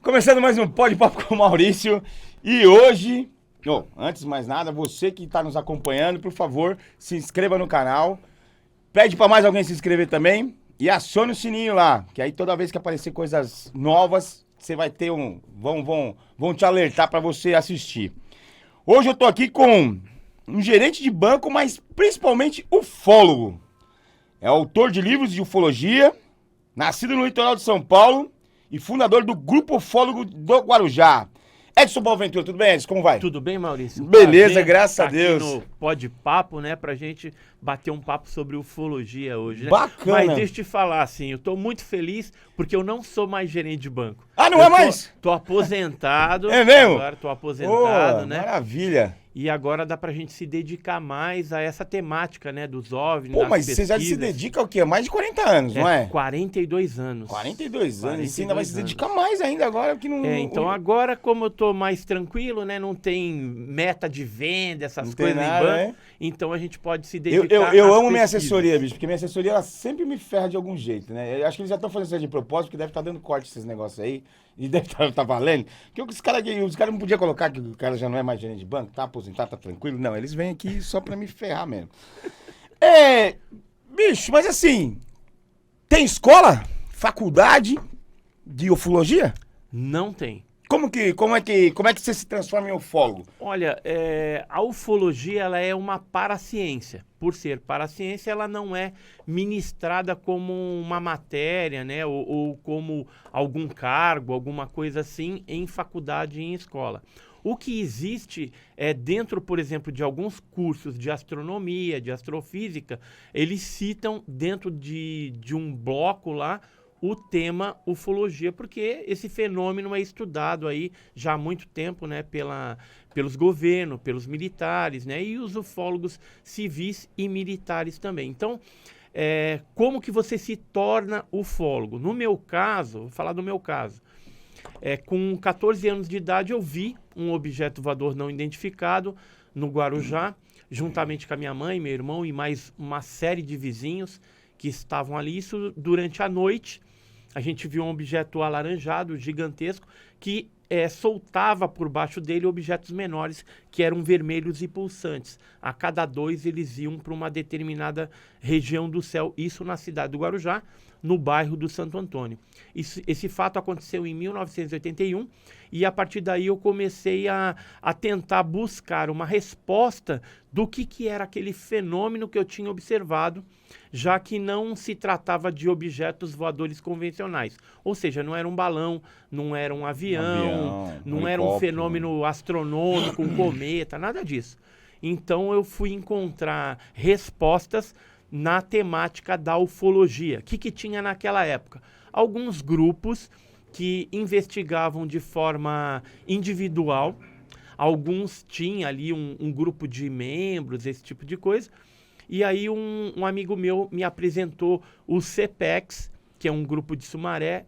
Começando mais um Pode Papo com o Maurício. E hoje, antes de mais nada, você que está nos acompanhando, por favor, se inscreva no canal. Pede para mais alguém se inscrever também. E acione o sininho lá, que aí toda vez que aparecer coisas novas, você vai ter vão te alertar para você assistir. Hoje eu tô aqui com um gerente de banco, mas principalmente ufólogo. É autor de livros de ufologia, nascido no litoral de São Paulo e fundador do Grupo Ufólogo do Guarujá. Edson Boaventura, tudo bem, Edson? Como vai? Tudo bem, Maurício? Beleza, Prazer graças a aqui Deus. no Pode Papo, né, pra gente bater um papo sobre ufologia hoje, né? Bacana. Mas deixa eu te falar, assim, eu tô muito feliz porque eu não sou mais gerente de banco. Ah, não é mais? Tô aposentado. É mesmo? Agora tô aposentado, né? Maravilha. E agora dá pra gente se dedicar mais a essa temática, né, dos OVNIs, Pô, das mas você já se pesquisas. dedica ao quê? Há mais de 40 anos, não é? 42 anos. 42 anos. E você ainda vai se 42 anos. dedicar mais ainda agora, que não... Então agora, como eu tô mais tranquilo, né? Não tem meta de venda, essas Não tem coisas em nada, banco. né? Então a gente pode se Eu dedicar amo às minha pesquisas. assessoria, bicho, porque minha assessoria ela sempre me ferra de algum jeito, né? Eu acho que eles já estão fazendo isso de propósito, porque deve estar dando corte esses negócios aí, e deve estar valendo. Porque os caras não podiam colocar que o cara já não é mais gerente de banco, tá aposentado, tá tranquilo. Não, eles vêm aqui só pra me ferrar mesmo. Bicho, mas assim, tem escola, faculdade de ufologia? Não tem. Como é que você se transforma em ufólogo? Olha, a ufologia ela é uma paraciência. Por ser paraciência, ela não é ministrada como uma matéria, né? Ou como algum cargo, alguma coisa assim, em faculdade e em escola. O que existe é dentro, por exemplo, de alguns cursos de astronomia, de astrofísica, eles citam dentro de um bloco lá o tema ufologia, porque esse fenômeno é estudado aí já há muito tempo, né, pelos governos, pelos militares, né, e os ufólogos civis e militares também. Então, como que você se torna ufólogo? No meu caso, vou falar do meu caso, com 14 anos de idade eu vi um objeto voador não identificado no Guarujá, juntamente com a minha mãe, meu irmão e mais uma série de vizinhos que estavam ali. Isso durante a noite. A gente viu um objeto alaranjado, gigantesco, que soltava por baixo dele objetos menores que eram vermelhos e pulsantes. A cada 2 eles iam para uma determinada região do céu. Isso na cidade do Guarujá, no bairro do Santo Antônio. Esse fato aconteceu em 1981 e a partir daí eu comecei a tentar buscar uma resposta do que era aquele fenômeno que eu tinha observado, já que não se tratava de objetos voadores convencionais. Ou seja, não era um balão, não era um avião, não era um fenômeno astronômico, um cometa, nada disso. Então eu fui encontrar respostas na temática da ufologia. O que tinha naquela época? Alguns grupos que investigavam de forma individual, alguns tinham ali um grupo de membros, esse tipo de coisa. E aí um amigo meu me apresentou o CPEX, que é um grupo de Sumaré,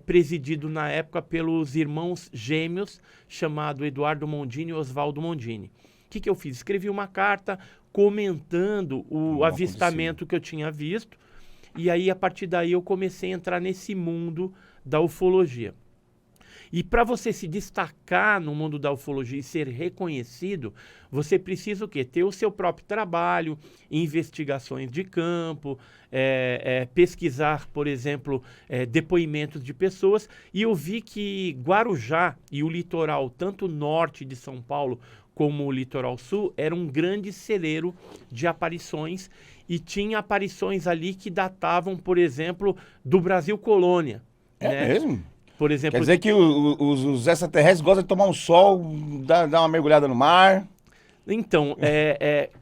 presidido na época pelos irmãos gêmeos, chamado Eduardo Mondini e Oswaldo Mondini. O que eu fiz? Escrevi uma carta comentando o avistamento que eu tinha visto, e aí a partir daí eu comecei a entrar nesse mundo da ufologia. E para você se destacar no mundo da ufologia e ser reconhecido, você precisa o quê? Ter o seu próprio trabalho, investigações de campo, pesquisar, por exemplo, depoimentos de pessoas. E eu vi que Guarujá e o litoral, tanto norte de São Paulo como o litoral sul, era um grande celeiro de aparições. E tinha aparições ali que datavam, por exemplo, do Brasil colônia. É mesmo? Por exemplo, Quer dizer que os extraterrestres gostam de tomar um sol, dar uma mergulhada no mar. Então,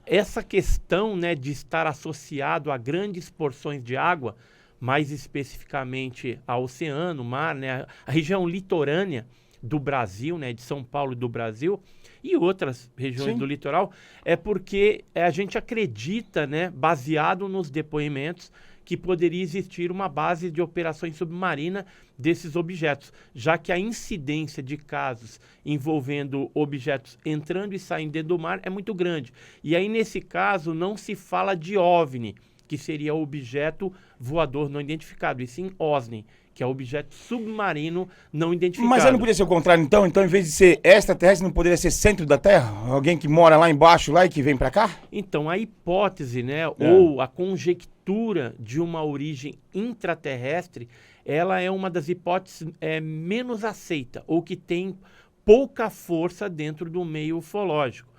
essa questão, né, de estar associado a grandes porções de água, mais especificamente ao oceano, mar, né, a região litorânea do Brasil, né, de São Paulo e do Brasil, e outras regiões do litoral, é porque a gente acredita, né, baseado nos depoimentos, que poderia existir uma base de operações submarina desses objetos, já que a incidência de casos envolvendo objetos entrando e saindo dentro do mar é muito grande. E aí, nesse caso, não se fala de OVNI, que seria objeto voador não identificado, e sim OSNI, que é objeto submarino não identificado. Mas aí não poderia ser o contrário, então? Então, em vez de ser extraterrestre, não poderia ser centro da Terra? Alguém que mora lá embaixo lá e que vem pra cá? Então, a hipótese, né, ou a conjectura de uma origem intraterrestre, ela é uma das hipóteses menos aceita, ou que tem pouca força dentro do meio ufológico.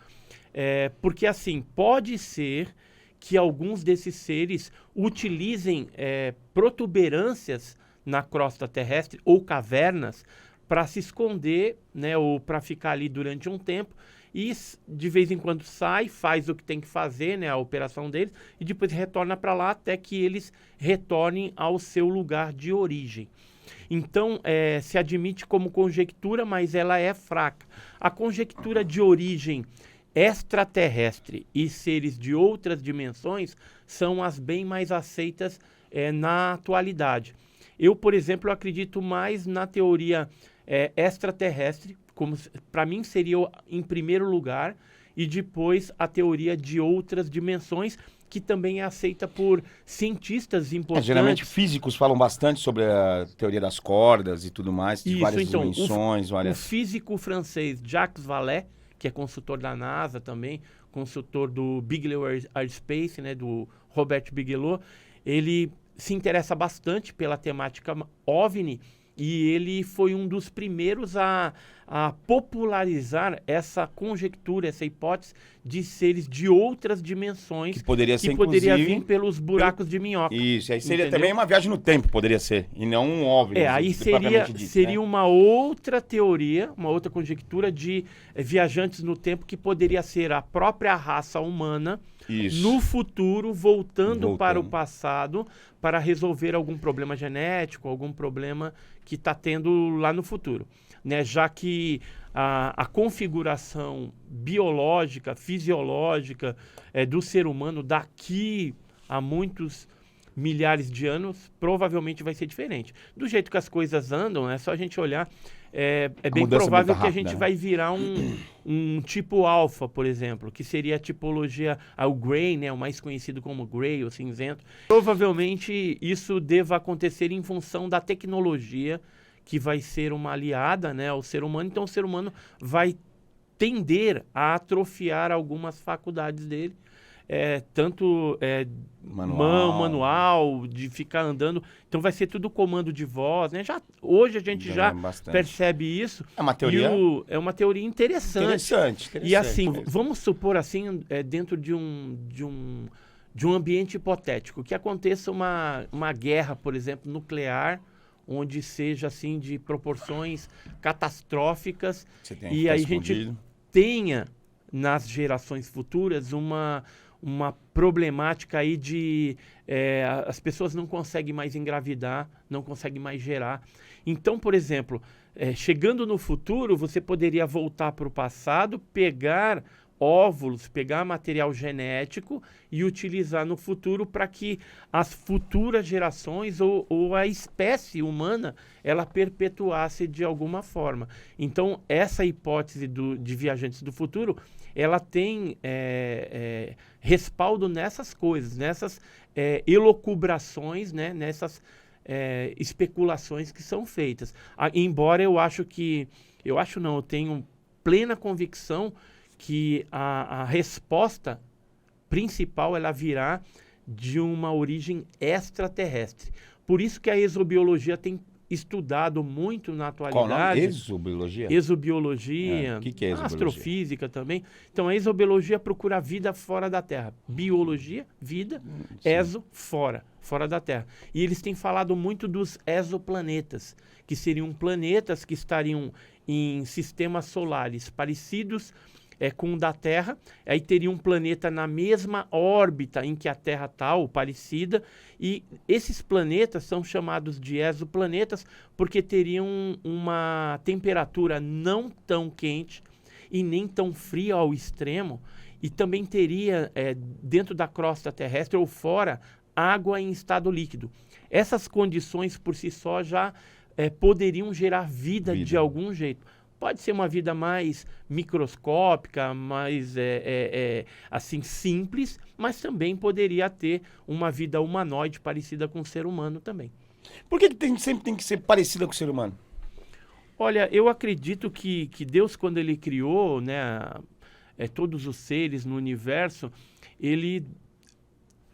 Porque, assim, pode ser que alguns desses seres utilizem protuberâncias na crosta terrestre ou cavernas para se esconder, né, ou para ficar ali durante um tempo e de vez em quando sai, faz o que tem que fazer, né, a operação deles, e depois retorna para lá até que eles retornem ao seu lugar de origem. Então, se admite como conjectura, mas ela é fraca. A conjectura de origem extraterrestre e seres de outras dimensões são as bem mais aceitas na atualidade. Eu, por exemplo, acredito mais na teoria extraterrestre, como para mim seria em primeiro lugar, e depois a teoria de outras dimensões, que também é aceita por cientistas importantes. Geralmente físicos falam bastante sobre a teoria das cordas e tudo mais, de Isso, várias então, dimensões. o físico francês Jacques Vallée, que é consultor da NASA também, consultor do Bigelow Aerospace, né, do Robert Bigelow, ele se interessa bastante pela temática OVNI e ele foi um dos primeiros a popularizar essa conjectura, essa hipótese de seres de outras dimensões que poderia ser, poderia vir pelos buracos de minhoca. Isso, aí seria entendeu? também uma viagem no tempo, poderia ser, e não um OVNI. Aí seria uma outra teoria, uma outra conjectura de viajantes no tempo que poderia ser a própria raça humana no futuro, voltando para o passado para resolver algum problema genético, algum problema que está tendo lá no futuro. Né? Já que a configuração biológica, fisiológica do ser humano daqui a muitos milhares de anos, provavelmente vai ser diferente. Do jeito que as coisas andam, é só a gente olhar, é bem provável que a gente vai virar um tipo alfa, por exemplo, que seria a tipologia, o Grey, né, o mais conhecido como Grey, o cinzento. Provavelmente isso deva acontecer em função da tecnologia, que vai ser uma aliada, né, ao ser humano. Então o ser humano vai tender a atrofiar algumas faculdades dele, tanto manual, de ficar andando. Então vai ser tudo comando de voz, né? Hoje a gente já percebe isso. É uma teoria. É uma teoria interessante. E assim, vamos supor assim, dentro de um ambiente hipotético, que aconteça uma guerra, por exemplo, nuclear, onde seja assim de proporções catastróficas, e aí a gente tenha nas gerações futuras uma problemática aí de as pessoas não conseguem mais engravidar, não conseguem mais gerar. Então, por exemplo, chegando no futuro, você poderia voltar para o passado, pegar óvulos, pegar material genético e utilizar no futuro para que as futuras gerações ou a espécie humana ela perpetuasse de alguma forma. Então, essa hipótese de viajantes do futuro, ela tem respaldo nessas coisas, nessas elucubrações, né, nessas especulações que são feitas. Embora eu tenho plena convicção que a resposta principal ela virá de uma origem extraterrestre. Por isso que a exobiologia tem estudado muito na atualidade. Qual o nome? Exobiologia? Exobiologia. O que é exobiologia? Astrofísica também. Então, a exobiologia procura vida fora da Terra. Biologia, vida, exo, fora da Terra. E eles têm falado muito dos exoplanetas, que seriam planetas que estariam em sistemas solares parecidos com o da Terra, aí teria um planeta na mesma órbita em que a Terra está, ou parecida, e esses planetas são chamados de exoplanetas porque teriam uma temperatura não tão quente e nem tão fria ao extremo, e também teria, dentro da crosta terrestre ou fora, água em estado líquido. Essas condições por si só já poderiam gerar vida de algum jeito. Pode ser uma vida mais microscópica, mais assim simples, mas também poderia ter uma vida humanoide parecida com o ser humano também. Por que sempre tem que ser parecida com o ser humano? Olha, eu acredito que Deus, quando ele criou, né, todos os seres no universo, ele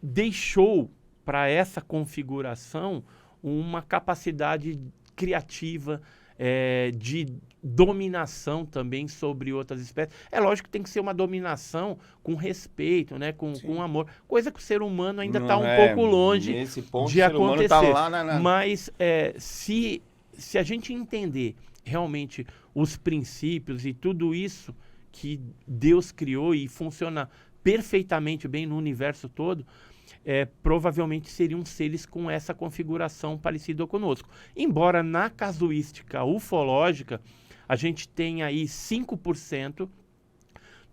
deixou para essa configuração uma capacidade criativa, de dominação também sobre outras espécies. É lógico que tem que ser uma dominação com respeito, né, com amor, coisa que o ser humano ainda está um pouco longe de acontecer. Tá lá Mas se a gente entender realmente os princípios e tudo isso que Deus criou e funciona perfeitamente bem no universo todo, provavelmente seriam seres com essa configuração parecida conosco. Embora na casuística ufológica a gente tenha aí 5%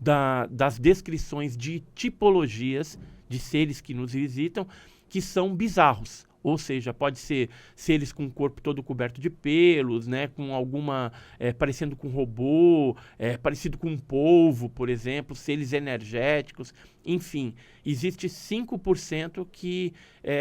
das descrições de tipologias de seres que nos visitam que são bizarros. Ou seja, pode ser seres com o corpo todo coberto de pelos, né, com alguma, parecendo com robô, parecido com um polvo, por exemplo, seres energéticos, enfim. Existe 5% que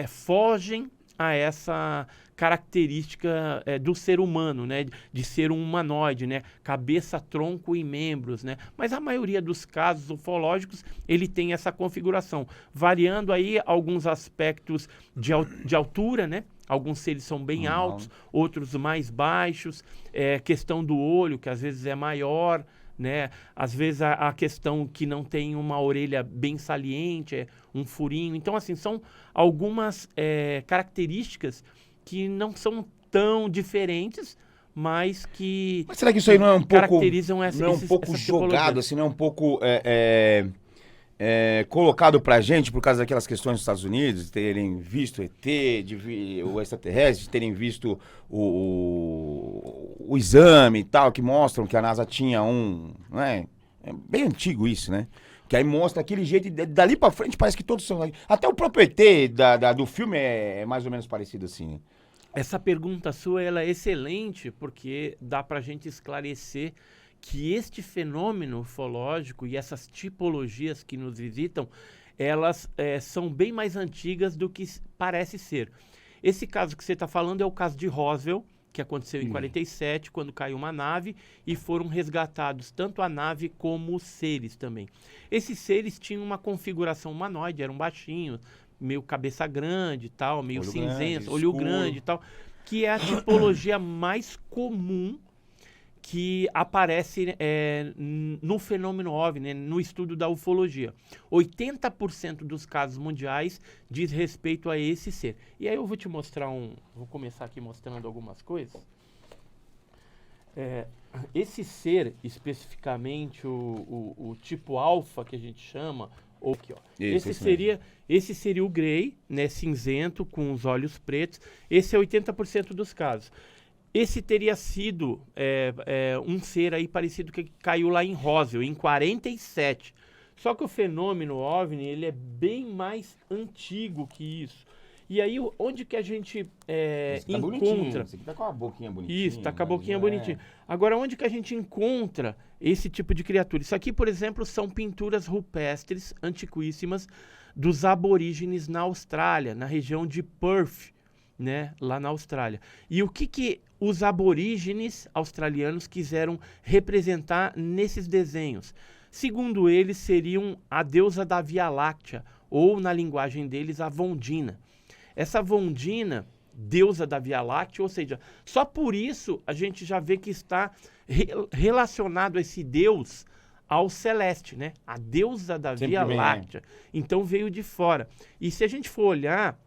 fogem a essa característica do ser humano, né, de ser um humanoide, né, cabeça, tronco e membros, né, mas a maioria dos casos ufológicos ele tem essa configuração, variando aí alguns aspectos de altura, né, alguns seres são bem altos, outros mais baixos, questão do olho que às vezes é maior, né? Às vezes a questão que não tem uma orelha bem saliente, um furinho. Então, assim, são algumas características que não são tão diferentes, mas que será que isso aí não é um pouco, caracterizam não é um pouco jogado, assim, não é um pouco colocado pra gente por causa daquelas questões dos Estados Unidos, de terem visto ET, o extraterrestre, de terem visto o exame e tal, que mostram que a NASA tinha é bem antigo isso, né? Que aí mostra aquele jeito, e dali pra frente parece que todos são... Até o próprio ET do filme é mais ou menos parecido assim, né? Essa pergunta sua, ela é excelente, porque dá pra gente esclarecer que este fenômeno ufológico e essas tipologias que nos visitam, elas são bem mais antigas do que parece ser. Esse caso que você está falando é o caso de Roswell, que aconteceu em 47, quando caiu uma nave e foram resgatados tanto a nave como os seres também. Esses seres tinham uma configuração humanoide, eram baixinhos, meio cabeça grande e tal, meio cinzento, olho grande e tal, que é a tipologia mais comum que aparece no fenômeno OVNI, no estudo da ufologia. 80% dos casos mundiais diz respeito a esse ser. E aí eu vou te mostrar vou começar aqui mostrando algumas coisas. Esse ser, especificamente o tipo alfa, que a gente chama, ou aqui, ó. Esse seria o Grey, né, cinzento, com os olhos pretos. Esse é 80% dos casos. Esse teria sido um ser aí parecido que caiu lá em Roswell, em 47. Só que o fenômeno OVNI, ele é bem mais antigo que isso. E aí, onde que a gente encontra... Esse aqui tá com a boquinha bonitinha. Isso, tá com a boquinha bonitinha. Agora, onde que a gente encontra esse tipo de criatura? Isso aqui, por exemplo, são pinturas rupestres antiquíssimas dos aborígenes na Austrália, na região de Perth, né, lá na Austrália. E o que os aborígenes australianos quiseram representar nesses desenhos? Segundo eles, seriam a deusa da Via Láctea, ou, na linguagem deles, a Vondina. Essa Vondina, deusa da Via Láctea, ou seja, só por isso a gente já vê que está relacionado esse deus ao celeste, né? A deusa da Via Láctea. Então veio de fora. E se a gente for olhar,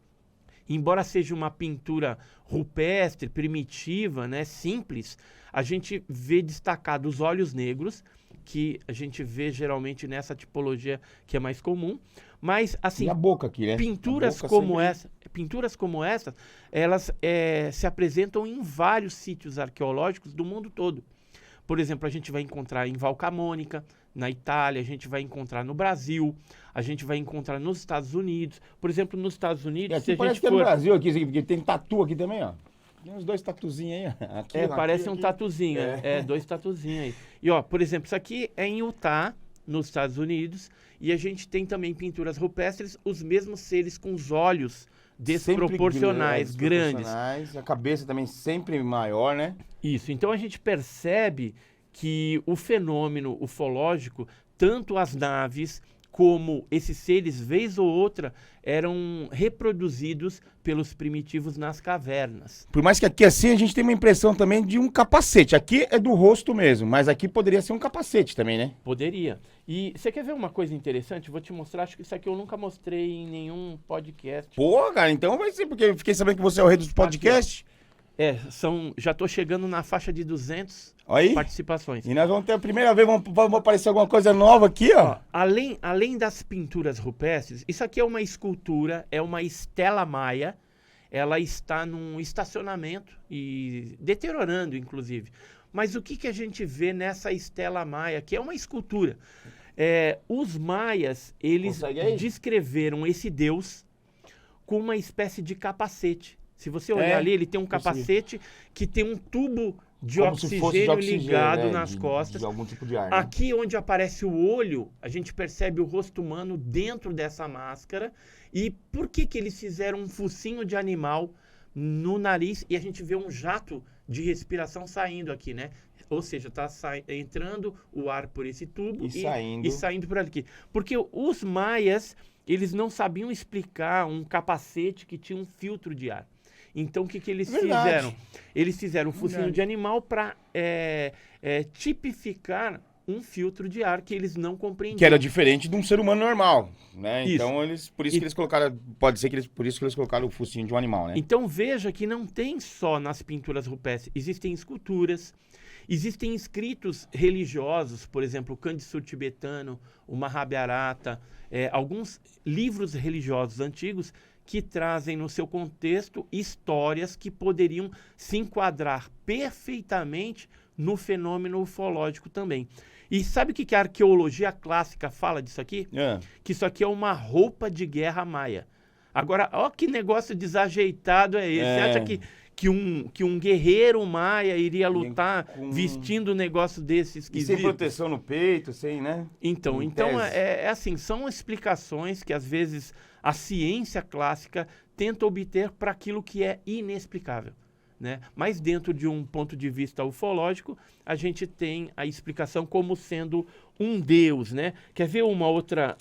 embora seja uma pintura rupestre, primitiva, né, simples, a gente vê destacado os olhos negros, que a gente vê geralmente nessa tipologia que é mais comum, mas assim, e a boca aqui, né? pinturas como essas, elas se apresentam em vários sítios arqueológicos do mundo todo. Por exemplo, a gente vai encontrar em Val Camonica, na Itália, a gente vai encontrar no Brasil, a gente vai encontrar nos Estados Unidos. Por exemplo, nos Estados Unidos... E aqui parece que é no Brasil, aqui, porque tem tatu aqui também, ó. Tem uns 2 tatuzinhos aí. Aqui, Parece um aqui. tatuzinho. 2 tatuzinhos aí. E ó, por exemplo, isso aqui é em Utah, nos Estados Unidos. E a gente tem também pinturas rupestres, os mesmos seres com os olhos desproporcionais, grandes. A cabeça também sempre maior, né? Isso. Então a gente percebe que o fenômeno ufológico, tanto as naves como esses seres, vez ou outra, eram reproduzidos pelos primitivos nas cavernas. Por mais que aqui assim a gente tem uma impressão também de um capacete. Aqui é do rosto mesmo, mas aqui poderia ser um capacete também, né? Poderia. E você quer ver uma coisa interessante? Vou te mostrar, acho que isso aqui eu nunca mostrei em nenhum podcast. Pô, cara, então vai ser, porque eu fiquei sabendo que você é o rei dos podcasts. Já tô chegando na faixa de 200 Aí. participações. E nós vamos ter a primeira vez, vamos aparecer alguma coisa nova aqui, ó. Além das pinturas rupestres, isso aqui é uma escultura, é uma estela maia. Ela está num estacionamento e deteriorando, inclusive. Mas o que a gente vê nessa estela maia, que é uma escultura? Os maias, eles descreveram esse deus com uma espécie de capacete. Se você olhar ali, ele tem um capacete que tem um tubo de oxigênio ligado nas costas. De algum tipo de ar, né? Aqui onde aparece o olho, a gente percebe o rosto humano dentro dessa máscara. E por que eles fizeram um focinho de animal no nariz e a gente vê um jato de respiração saindo aqui, né? Ou seja, está entrando o ar por esse tubo e saindo por aqui. Porque os maias, eles não sabiam explicar um capacete que tinha um filtro de ar. Então, o que eles fizeram? Eles fizeram um focinho de animal para tipificar um filtro de ar que eles não compreendiam. Que era diferente de um ser humano normal, né? Isso. Então, por isso que eles colocaram, pode ser que por isso que eles colocaram o focinho de um animal, né? Então, veja que não tem só nas pinturas rupestres, existem esculturas, existem escritos religiosos, por exemplo, o Kandisur tibetano, o Mahabharata, alguns livros religiosos antigos que trazem no seu contexto histórias que poderiam se enquadrar perfeitamente no fenômeno ufológico também. E sabe o que a arqueologia clássica fala disso aqui? Que isso aqui é uma roupa de guerra maia. Agora, ó que negócio desajeitado é esse. Você acha que um guerreiro maia iria lutar vestindo um negócio desse esquisito? E sem proteção no peito, sem, né? Então assim, são explicações que às vezes a ciência clássica tenta obter para aquilo que é inexplicável, né? Mas dentro de um ponto de vista ufológico, a gente tem a explicação como sendo um deus, né? Quer ver uma outra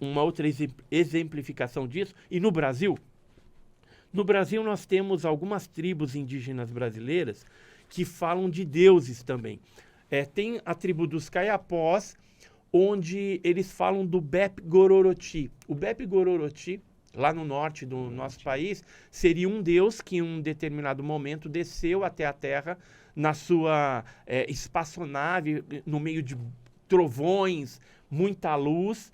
exemplificação disso? E no Brasil? No Brasil nós temos algumas tribos indígenas brasileiras que falam de deuses também. Tem a tribo dos Caiapós, onde eles falam do Bep-Gororoti. O Bep-Gororoti, lá no norte do nosso país, seria um deus que em um determinado momento desceu até a Terra na sua espaçonave, no meio de trovões, muita luz.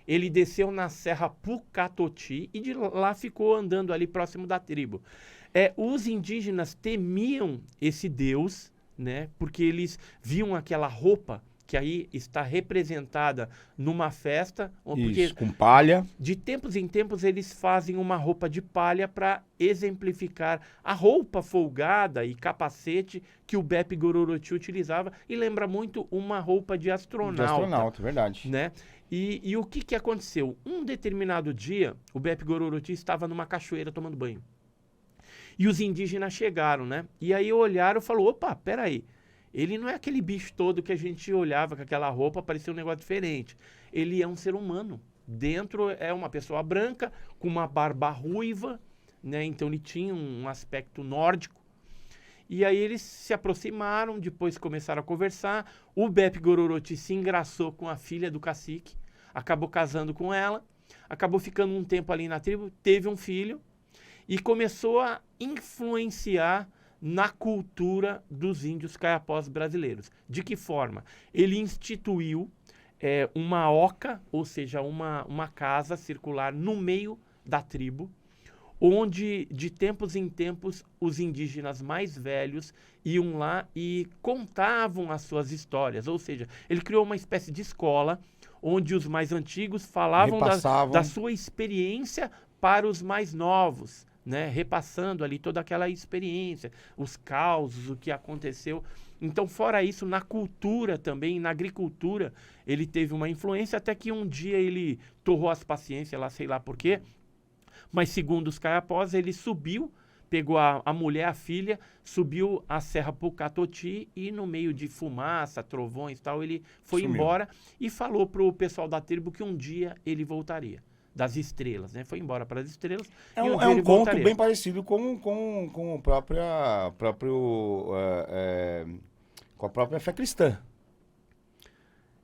Ele desceu na Serra Pucatoti e de lá ficou andando ali próximo da tribo. Os indígenas temiam esse deus, né, porque eles viam aquela roupa que aí está representada numa festa. Isso, com palha. De tempos em tempos eles fazem uma roupa de palha para exemplificar a roupa folgada e capacete que o Bep-Gororoti utilizava e lembra muito uma roupa de astronauta. De astronauta, verdade. Né? E o que aconteceu? Um determinado dia, o Bep-Gororoti estava numa cachoeira tomando banho. E os indígenas chegaram, né? E aí olharam e falaram, opa, peraí, ele não é aquele bicho todo que a gente olhava com aquela roupa, parecia um negócio diferente. Ele é um ser humano. Dentro é uma pessoa branca, com uma barba ruiva, né? Então ele tinha um aspecto nórdico. E aí eles se aproximaram, depois começaram a conversar. O Bep-Gororoti se engraçou com a filha do cacique, acabou casando com ela, acabou ficando um tempo ali na tribo, teve um filho e começou a influenciar na cultura dos índios caiapós brasileiros. De que forma? Ele instituiu uma oca, ou seja, uma casa circular no meio da tribo, onde de tempos em tempos os indígenas mais velhos iam lá e contavam as suas histórias. Ou seja, ele criou uma espécie de escola onde os mais antigos falavam da sua experiência para os mais novos, né, repassando ali toda aquela experiência, os causos, o que aconteceu. Então, fora isso, na cultura também, na agricultura, ele teve uma influência, até que um dia ele torrou as paciências, lá sei lá por quê, mas segundo os Caiapós, ele subiu, pegou a mulher, a filha, subiu a Serra Pucatoti e no meio de fumaça, trovões e tal, ele foi Sumiu. embora e falou pro pessoal da tribo que um dia ele voltaria. Das estrelas, né? Foi embora para as estrelas. É e um, dia é um ele conto voltaria. bem parecido com o próprio com a própria fé cristã.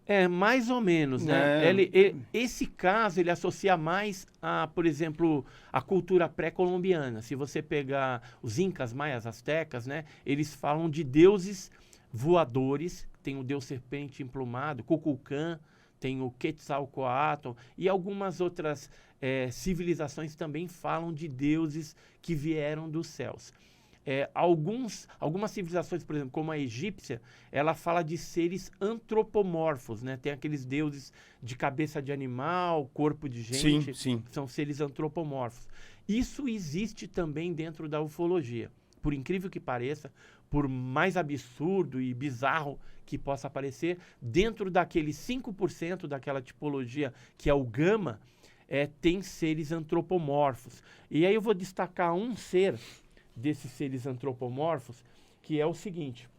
É, mais ou menos, né? É. Esse caso, ele associa mais a, por exemplo, a cultura pré-colombiana. Se você pegar os incas, maias, astecas, né? Eles falam de deuses voadores. Tem o deus serpente emplumado, Kukulcán, tem o Quetzalcoatl e algumas outras civilizações também falam de deuses que vieram dos céus. Algumas civilizações, por exemplo, como a egípcia, ela fala de seres antropomorfos, né? Tem aqueles deuses de cabeça de animal, corpo de gente, Sim. são seres antropomorfos. Isso existe também dentro da ufologia. Por incrível que pareça, por mais absurdo e bizarro que possa parecer, dentro daqueles 5% daquela tipologia que é o gama, tem seres antropomorfos. E aí eu vou destacar um ser desses seres antropomorfos, que é o seguinte.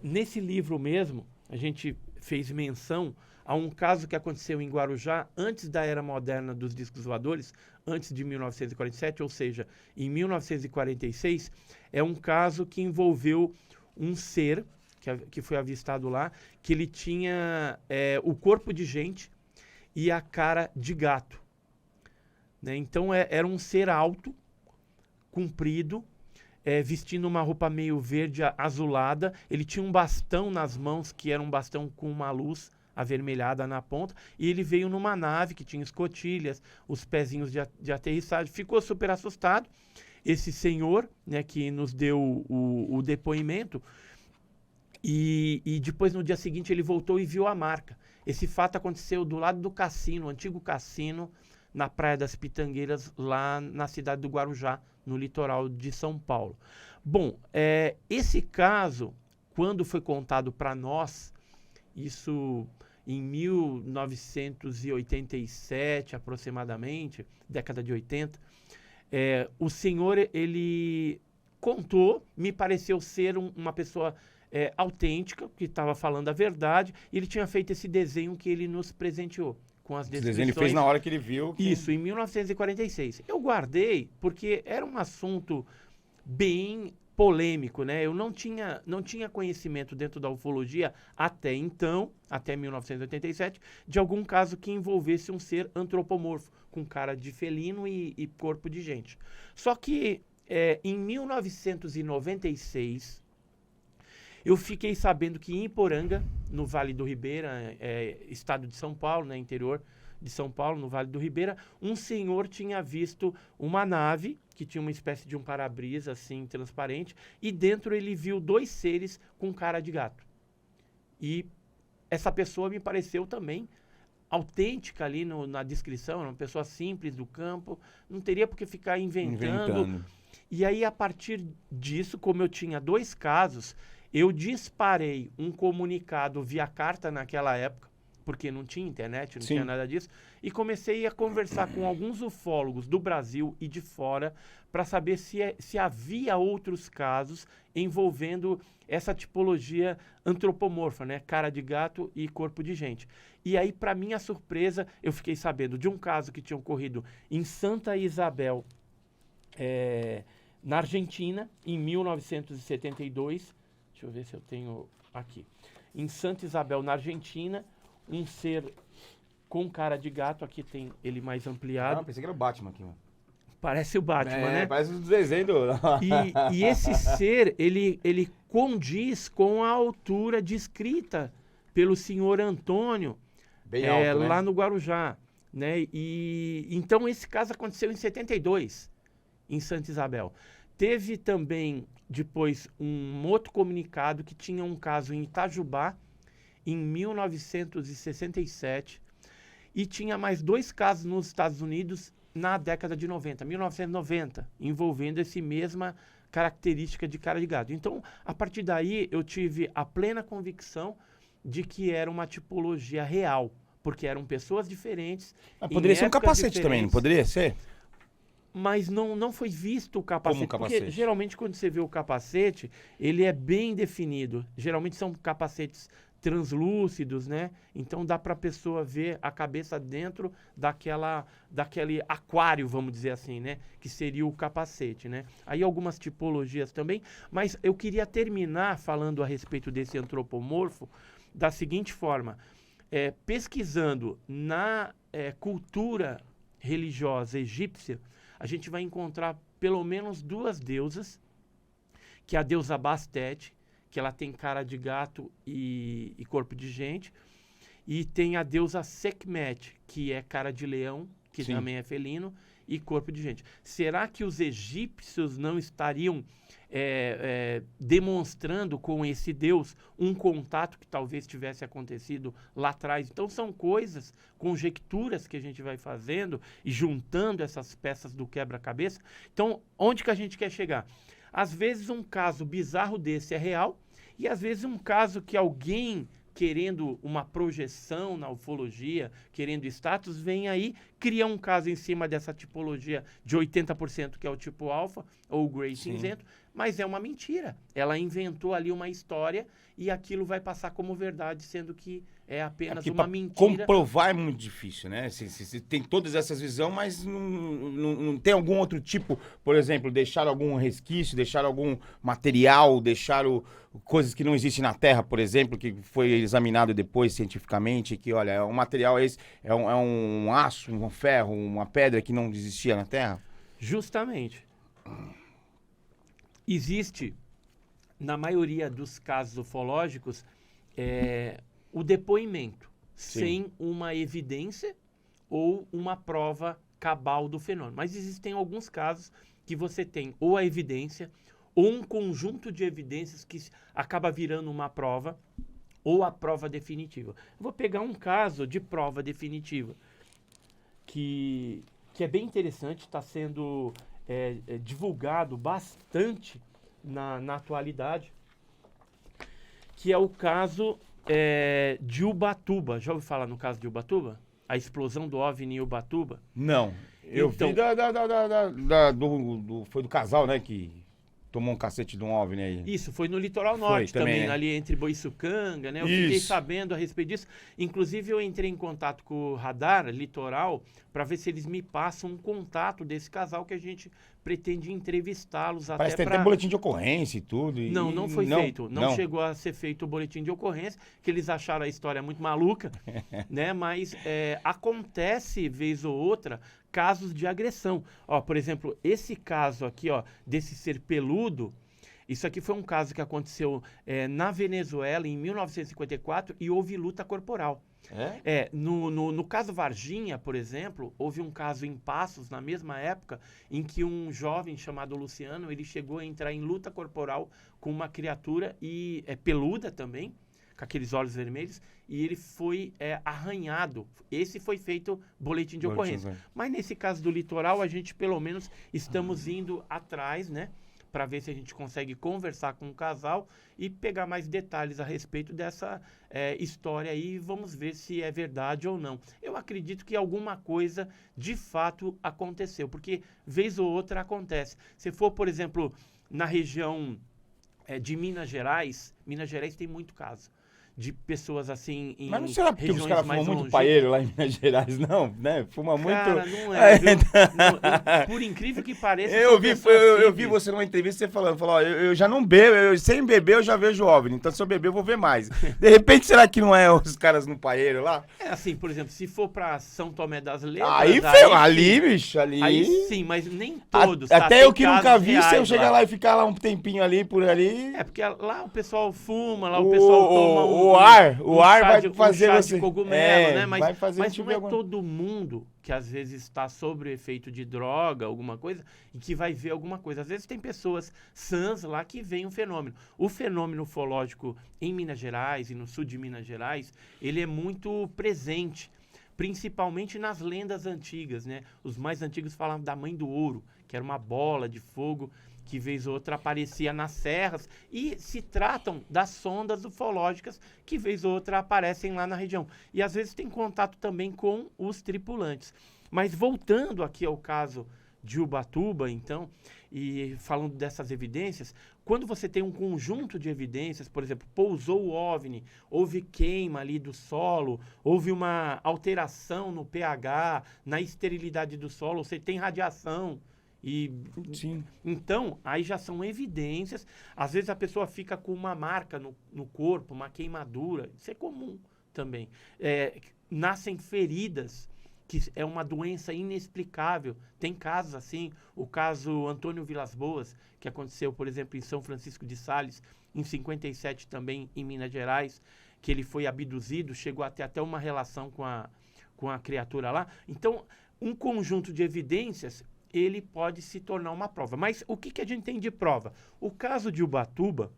Nesse livro mesmo, a gente fez menção a um caso que aconteceu em Guarujá antes da era moderna dos discos voadores, antes de 1947, ou seja, em 1946, é um caso que envolveu um ser que foi avistado lá, que ele tinha o corpo de gente e a cara de gato. Né? Então era um ser alto, comprido, vestindo uma roupa meio verde azulada. Ele tinha um bastão nas mãos, que era um bastão com uma luz avermelhada na ponta, e ele veio numa nave que tinha escotilhas, os pezinhos de aterrissagem. Ficou super assustado. Esse senhor, né, que nos deu o depoimento, e depois no dia seguinte ele voltou e viu a marca. Esse fato aconteceu do lado do cassino, o antigo cassino, na Praia das Pitangueiras, lá na cidade do Guarujá, no litoral de São Paulo. Bom, esse caso, quando foi contado para nós, isso em 1987 aproximadamente, década de 80, o senhor, ele contou, me pareceu ser uma pessoa autêntica, que estava falando a verdade, e ele tinha feito esse desenho que ele nos presenteou. Com as Esse desenho ele fez na hora que ele viu. Isso, em 1946. Eu guardei porque era um assunto bem polêmico, né? Eu não tinha conhecimento dentro da ufologia até então, até 1987, de algum caso que envolvesse um ser antropomorfo, com cara de felino e corpo de gente. Só que em 1996... eu fiquei sabendo que em Iporanga, no Vale do Ribeira, estado de São Paulo, né, interior de São Paulo, no Vale do Ribeira, um senhor tinha visto uma nave que tinha uma espécie de um para-brisa assim transparente, e dentro ele viu dois seres com cara de gato. E essa pessoa me pareceu também autêntica ali na descrição, uma pessoa simples do campo, não teria por que ficar inventando. E aí, a partir disso, como eu tinha dois casos, eu disparei um comunicado via carta naquela época, porque não tinha internet, não tinha nada disso, e comecei a conversar com alguns ufólogos do Brasil e de fora para saber se havia outros casos envolvendo essa tipologia antropomorfa, né? Cara de gato e corpo de gente. E aí, para minha surpresa, eu fiquei sabendo de um caso que tinha ocorrido em Santa Isabel, na Argentina, em 1972. Deixa eu ver se eu tenho aqui. Em Santa Isabel, na Argentina, um ser com cara de gato, aqui tem ele mais ampliado. Ah, pensei que era o Batman aqui, mano. Parece o Batman, né? Parece os desenhos do... E esse ser, ele condiz com a altura descrita pelo senhor Antônio, Bem alto, né? lá no Guarujá, né? E então esse caso aconteceu em 72, em Santa Isabel. Teve também depois um outro comunicado que tinha um caso em Itajubá, em 1967, e tinha mais dois casos nos Estados Unidos na década de 90, 1990, envolvendo esse mesma característica de cara de gado. Então, a partir daí, eu tive a plena convicção de que era uma tipologia real, porque eram pessoas diferentes. Mas poderia ser um capacete também, não poderia ser? Mas não foi visto o capacete. Como capacete? Porque geralmente quando você vê o capacete, ele é bem definido. Geralmente são capacetes translúcidos, né? Então dá para a pessoa ver a cabeça dentro daquele aquário, vamos dizer assim, né? Que seria o capacete, né? Aí algumas tipologias também, mas eu queria terminar falando a respeito desse antropomorfo da seguinte forma. Pesquisando na cultura religiosa egípcia, a gente vai encontrar pelo menos duas deusas, que é a deusa Bastet, que ela tem cara de gato e corpo de gente, e tem a deusa Sekhmet, que é cara de leão, que Sim. também é felino, e corpo de gente. Será que os egípcios não estariam demonstrando com esse deus um contato que talvez tivesse acontecido lá atrás? Então são coisas, conjecturas que a gente vai fazendo e juntando essas peças do quebra-cabeça. Então, onde que a gente quer chegar? Às vezes um caso bizarro desse é real e às vezes um caso que alguém querendo uma projeção na ufologia, querendo status, vem aí, cria um caso em cima dessa tipologia de 80% que é o tipo alfa ou o grey cinzento, mas é uma mentira. Ela inventou ali uma história e aquilo vai passar como verdade, sendo que é apenas uma mentira. Comprovar é muito difícil, né? Você tem todas essas visões, mas não tem algum outro tipo, por exemplo, deixar algum resquício, deixar algum material, deixar coisas que não existem na Terra, por exemplo, que foi examinado depois cientificamente, que, olha, é um material esse, é um aço, um ferro, uma pedra que não existia na Terra? Justamente. Existe, na maioria dos casos ufológicos, o depoimento, sem uma evidência ou uma prova cabal do fenômeno. Mas existem alguns casos que você tem ou a evidência, ou um conjunto de evidências que acaba virando uma prova, ou a prova definitiva. Vou pegar um caso de prova definitiva, que é bem interessante, está sendo divulgado bastante na atualidade, que é o caso de Ubatuba. Já ouviu falar no caso de Ubatuba? A explosão do OVNI em Ubatuba? Não. Eu Então, vi foi do casal, né, que tomou um cacete de um OVNI aí. Isso, foi no litoral norte também, né? ali entre Boiçucanga, né? Eu fiquei sabendo a respeito disso. Inclusive, eu entrei em contato com o Radar Litoral para ver se eles me passam um contato desse casal que a gente pretende entrevistá-los até Parece que tem até boletim de ocorrência e tudo. Não foi feito. Não chegou a ser feito o boletim de ocorrência, que eles acharam a história muito maluca, né? Mas acontece, vez ou outra, casos de agressão. Ó, por exemplo, esse caso aqui, ó, desse ser peludo, isso aqui foi um caso que aconteceu na Venezuela em 1954 e houve luta corporal. No caso Varginha, por exemplo, houve um caso em Passos, na mesma época, em que um jovem chamado Luciano, ele chegou a entrar em luta corporal com uma criatura peluda também, com aqueles olhos vermelhos, e ele foi arranhado. Esse foi feito boletim de ocorrência. Mas nesse caso do litoral, a gente pelo menos estamos indo atrás, né? Para ver se a gente consegue conversar com o casal e pegar mais detalhes a respeito dessa história aí. Vamos ver se é verdade ou não. Eu acredito que alguma coisa de fato aconteceu, porque vez ou outra acontece. Se for, por exemplo, na região de Minas Gerais tem muito caso de pessoas assim em Mas não será porque os caras fumam muito longínquas. Paeiro lá em Minas Gerais, não, né? Fuma muito... Cara, não é, viu? Por incrível que pareça... Eu vi você numa entrevista, você falou, ó, eu já não bebo, sem beber eu já vejo OVNI, então se eu beber eu vou ver mais. De repente, será que não é os caras no Paeiro lá? Assim, por exemplo, se for pra São Tomé das Letras... Ali, bicho, ali... Aí sim, mas nem todos, Até eu que nunca vi, reais, se eu chegar lá e ficar lá um tempinho ali, por ali... Porque lá o pessoal fuma, lá o pessoal toma o ar vai fazer chá você... de cogumelo, né? vai fazer Mas não é todo mundo que às vezes está sob o efeito de droga, alguma coisa, e que vai ver alguma coisa. Às vezes tem pessoas sãs lá que veem um fenômeno. O fenômeno ufológico em Minas Gerais e no sul de Minas Gerais, ele é muito presente. principalmente nas lendas antigas, né? Os mais antigos falavam da Mãe do Ouro, que era uma bola de fogo que vez ou outra aparecia nas serras, e se tratam das sondas ufológicas que vez ou outra aparecem lá na região. E às vezes tem contato também com os tripulantes. Mas voltando aqui ao caso de Ubatuba, então, e falando dessas evidências, quando você tem um conjunto de evidências, por exemplo, pousou o OVNI, houve queima ali do solo, houve uma alteração no pH, na esterilidade do solo, você tem radiação, e Sim. então aí já são evidências. Às vezes a pessoa fica com uma marca no corpo, uma queimadura, isso é comum também. Nascem feridas, que é uma doença inexplicável. Tem casos assim, o caso Antônio Vilas Boas, que aconteceu, por exemplo, em São Francisco de Sales, em 57 também, em Minas Gerais, que ele foi abduzido, chegou a ter até uma relação com a criatura lá. Então, um conjunto de evidências, ele pode se tornar uma prova. Mas o que a gente tem de prova? O caso de Ubatuba,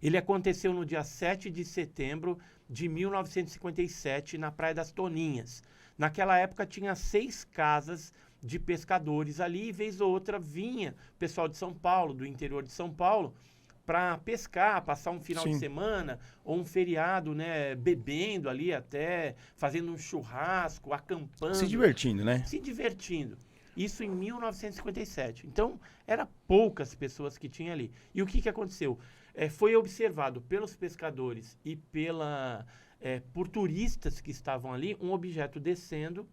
ele aconteceu no dia 7 de setembro de 1957, na Praia das Toninhas. Naquela época tinha 6 casas de pescadores ali, e vez ou outra vinha o pessoal de São Paulo, do interior de São Paulo, para pescar, passar um final de semana ou um feriado, né, bebendo ali até, fazendo um churrasco, acampando. Se divertindo, né? Se divertindo. Isso em 1957. Então, eram poucas pessoas que tinha ali. E o que aconteceu? Foi observado pelos pescadores e por turistas que estavam ali, um objeto descendo,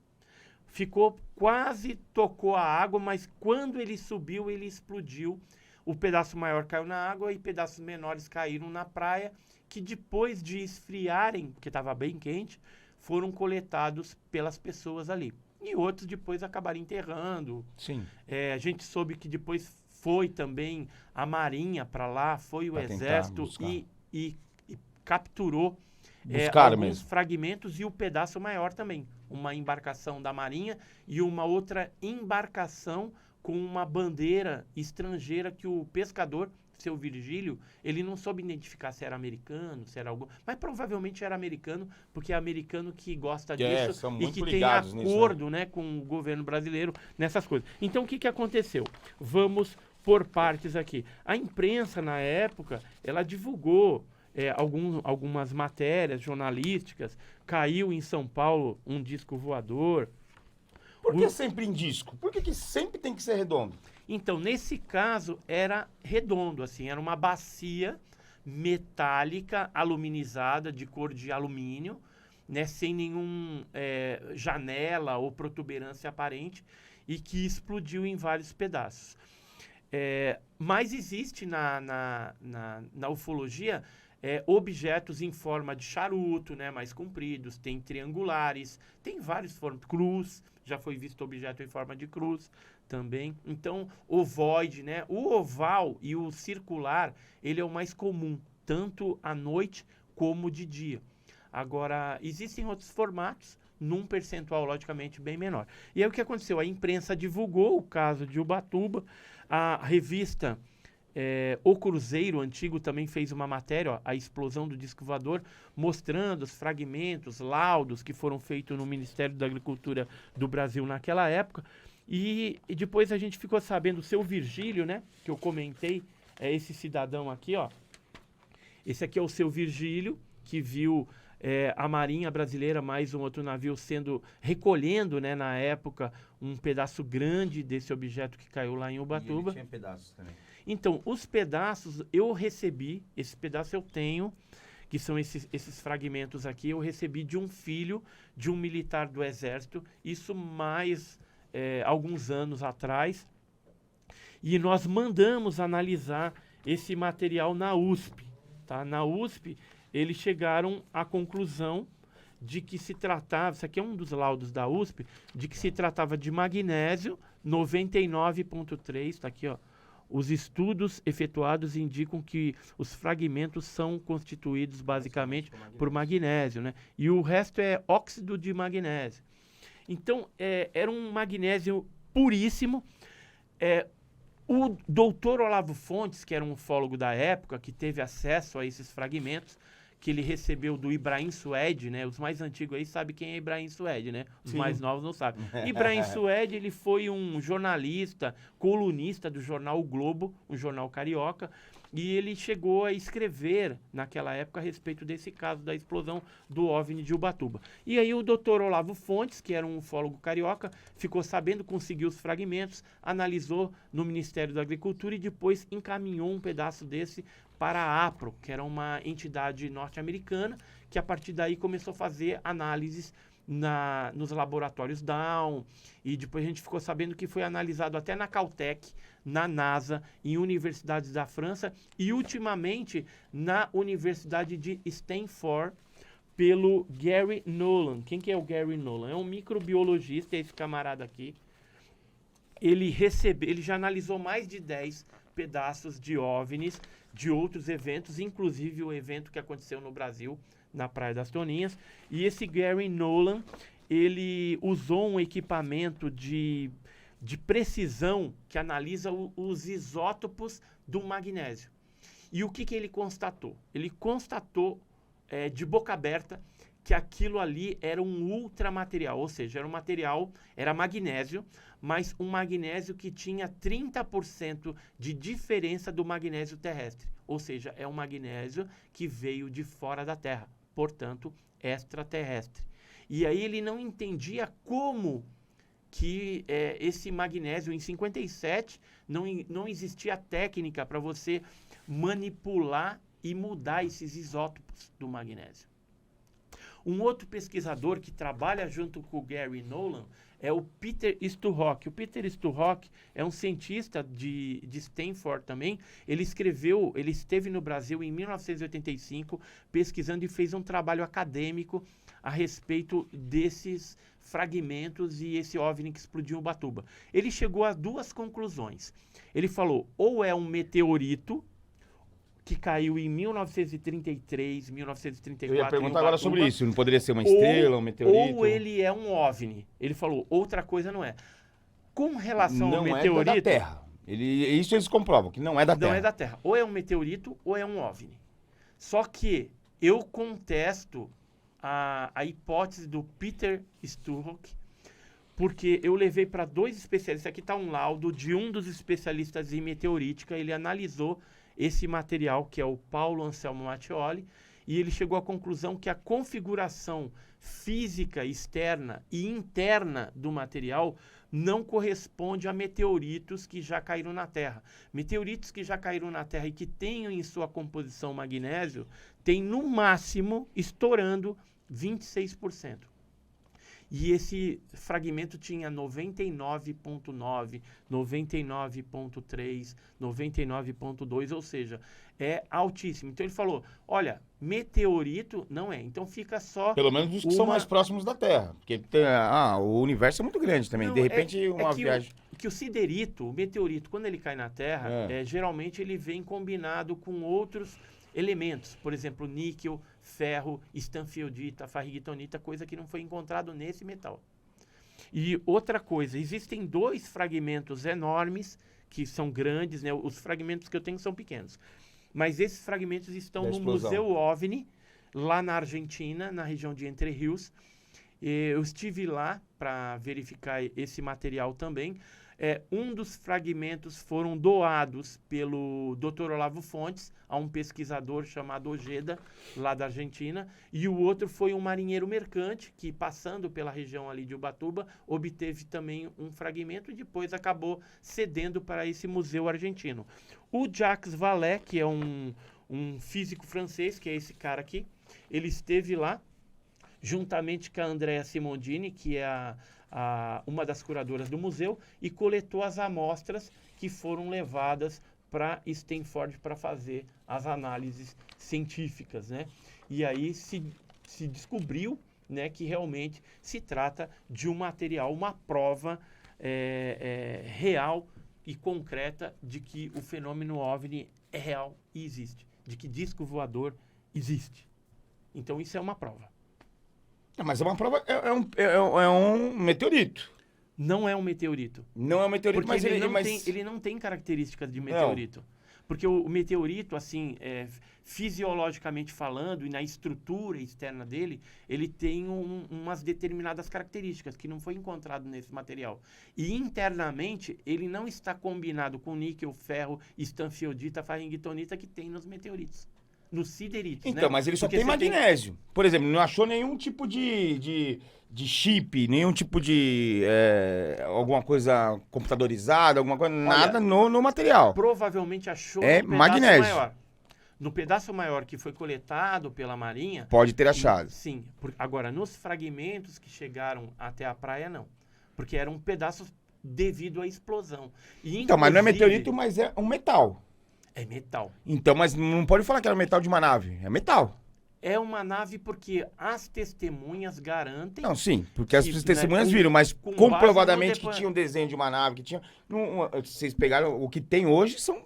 quase tocou a água, mas quando ele subiu, ele explodiu. O pedaço maior caiu na água e pedaços menores caíram na praia, que depois de esfriarem, porque estava bem quente, foram coletados pelas pessoas ali. E outros depois acabaram enterrando. Sim. A gente soube que depois foi também a Marinha para lá, foi o Exército e capturou alguns fragmentos e o pedaço maior também. Uma embarcação da Marinha e uma outra embarcação com uma bandeira estrangeira que o pescador, seu Virgílio, ele não soube identificar se era americano, se era algum... Mas provavelmente era americano, porque é americano que gosta disso e que tem acordo, né, com o governo brasileiro nessas coisas. Então, o que aconteceu? Vamos por partes aqui. A imprensa, na época, ela divulgou algumas matérias jornalísticas. Caiu em São Paulo um disco voador. Por que sempre em disco? Por que sempre tem que ser redondo? Então, nesse caso, era redondo, assim, era uma bacia metálica, aluminizada, de cor de alumínio, né, sem nenhum janela ou protuberância aparente, e que explodiu em vários pedaços. Mas existe na ufologia objetos em forma de charuto, né, mais compridos, tem triangulares, tem várias formas, cruz, já foi visto objeto em forma de cruz também. Então, ovoide, né, o oval e o circular, ele é o mais comum, tanto à noite como de dia. Agora, existem outros formatos, num percentual, logicamente, bem menor. E aí o que aconteceu? A imprensa divulgou o caso de Ubatuba, a revista O Cruzeiro Antigo também fez uma matéria, ó, a explosão do disco voador, mostrando os fragmentos, laudos que foram feitos no Ministério da Agricultura do Brasil naquela época. E depois a gente ficou sabendo, o seu Virgílio, né, que eu comentei, esse cidadão aqui, ó. Esse aqui é o seu Virgílio, que viu a Marinha Brasileira, mais um outro navio, recolhendo, né, na época, um pedaço grande desse objeto que caiu lá em Ubatuba. E ele tinha pedaços também. Então, os pedaços eu recebi, esse pedaço eu tenho, que são esses fragmentos aqui, eu recebi de um filho de um militar do Exército, isso mais alguns anos atrás, e nós mandamos analisar esse material na USP. Tá? Na USP, eles chegaram à conclusão de que se tratava, isso aqui é um dos laudos da USP, de que se tratava de magnésio 99,3, está aqui, ó. Os estudos efetuados indicam que os fragmentos são constituídos basicamente por magnésio, né? E o resto é óxido de magnésio. Então, era um magnésio puríssimo. O doutor Olavo Fontes, que era um ufólogo da época, que teve acesso a esses fragmentos, que ele recebeu do Ibrahim Suede, né? Os mais antigos aí sabem quem é Ibrahim Suede, né? Os Sim. mais novos não sabem. Ibrahim Suede, ele foi um jornalista, colunista do jornal O Globo, um jornal carioca, e ele chegou a escrever, naquela época, a respeito desse caso da explosão do OVNI de Ubatuba. E aí o doutor Olavo Fontes, que era um ufólogo carioca, ficou sabendo, conseguiu os fragmentos, analisou no Ministério da Agricultura e depois encaminhou um pedaço desse para a APRO, que era uma entidade norte-americana, que a partir daí começou a fazer análises nos laboratórios Down, e depois a gente ficou sabendo que foi analisado até na Caltech, na NASA, em universidades da França e ultimamente na Universidade de Stanford, pelo Gary Nolan. Quem que é o Gary Nolan? É um microbiologista, esse camarada aqui. Ele já analisou mais de 10 pedaços de OVNIs de outros eventos, inclusive o evento que aconteceu no Brasil, na Praia das Toninhas. E esse Gary Nolan, ele usou um equipamento de precisão que analisa os isótopos do magnésio. E o que ele constatou? Ele constatou de boca aberta que aquilo ali era um ultramaterial, ou seja, era um material, era magnésio, mas um magnésio que tinha 30% de diferença do magnésio terrestre. Ou seja, é um magnésio que veio de fora da Terra, portanto, extraterrestre. E aí ele não entendia como que esse magnésio, em 57, não existia técnica para você manipular e mudar esses isótopos do magnésio. Um outro pesquisador que trabalha junto com o Gary Nolan é o Peter Sturrock. O Peter Sturrock é um cientista de Stanford também. Ele esteve no Brasil em 1985, pesquisando e fez um trabalho acadêmico a respeito desses fragmentos e esse OVNI que explodiu em Ubatuba. Ele chegou a duas conclusões. Ele falou, ou é um meteorito que caiu em 1933, 1934. Eu ia perguntar agora sobre isso. Não poderia ser uma estrela, um meteorito? Ou ele é um OVNI. Ele falou, outra coisa não é. Com relação ao Não meteorito... é da Terra. Isso eles comprovam, que não é da Terra. Não é da Terra. Ou é um meteorito ou é um OVNI. Só que eu contesto a hipótese do Peter Sturrock, porque eu levei para 2 especialistas. Aqui está um laudo de um dos especialistas em meteorítica. Ele analisou esse material, que é o Paulo Anselmo Mattioli, e ele chegou à conclusão que a configuração física externa e interna do material não corresponde a meteoritos que já caíram na Terra. Meteoritos que já caíram na Terra e que tenham em sua composição magnésio, tem no máximo, estourando, 26%. E esse fragmento tinha 99,9, 99,3, 99,2, ou seja, é altíssimo. Então ele falou, olha, meteorito não é, então fica só... Pelo menos os que são mais próximos da Terra, porque o universo é muito grande também, não, de repente uma viagem... O siderito, o meteorito, quando ele cai na Terra, geralmente ele vem combinado com outros elementos, por exemplo, níquel, ferro, estanfiodita, farrigitonita, coisa que não foi encontrado nesse metal. E outra coisa, existem 2 fragmentos enormes, que são grandes, né? Os fragmentos que eu tenho são pequenos. Mas esses fragmentos estão no Museu OVNI, lá na Argentina, na região de Entre Rios. Eu estive lá para verificar esse material também. Um dos fragmentos foram doados pelo Dr. Olavo Fontes a um pesquisador chamado Ojeda, lá da Argentina, e o outro foi um marinheiro mercante que, passando pela região ali de Ubatuba, obteve também um fragmento e depois acabou cedendo para esse museu argentino. O Jacques Vallée, que é um físico francês, que é esse cara aqui, ele esteve lá, juntamente com a Andrea Simondini, que é uma das curadoras do museu, e coletou as amostras que foram levadas para Stanford para fazer as análises científicas, né? E aí se descobriu, né, que realmente se trata de um material, uma prova real e concreta de que o fenômeno OVNI é real e existe, de que disco voador existe. Então isso é uma prova. Mas é uma prova, é um meteorito. Não é um meteorito. Não é um meteorito, porque mas ele não tem características de meteorito. Não. Porque o meteorito, assim, fisiologicamente falando e na estrutura externa dele, ele tem umas determinadas características que não foi encontrado nesse material. E internamente, ele não está combinado com níquel, ferro, estanfiodita, faringitonita que tem nos meteoritos. Nos sideritos, Então, né? mas ele só Porque tem você magnésio. Por exemplo, não achou nenhum tipo de chip, nenhum tipo de alguma coisa computadorizada, alguma coisa, nada no material. provavelmente achou É no pedaço magnésio. maior. No pedaço maior que foi coletado pela Marinha, Pode ter achado. sim. Agora, nos fragmentos que chegaram até a praia, não. Porque eram pedaços devido à explosão. E, Então, mas não é inclusive, meteorito, mas é um metal. é metal. Então, mas não pode falar que era metal de uma nave. É metal. É uma nave porque as testemunhas garantem... Não, sim, porque as Que, testemunhas né, viram, mas com base comprovadamente no que depo- tinha um desenho de uma nave, que tinha... vocês pegaram, o que tem hoje são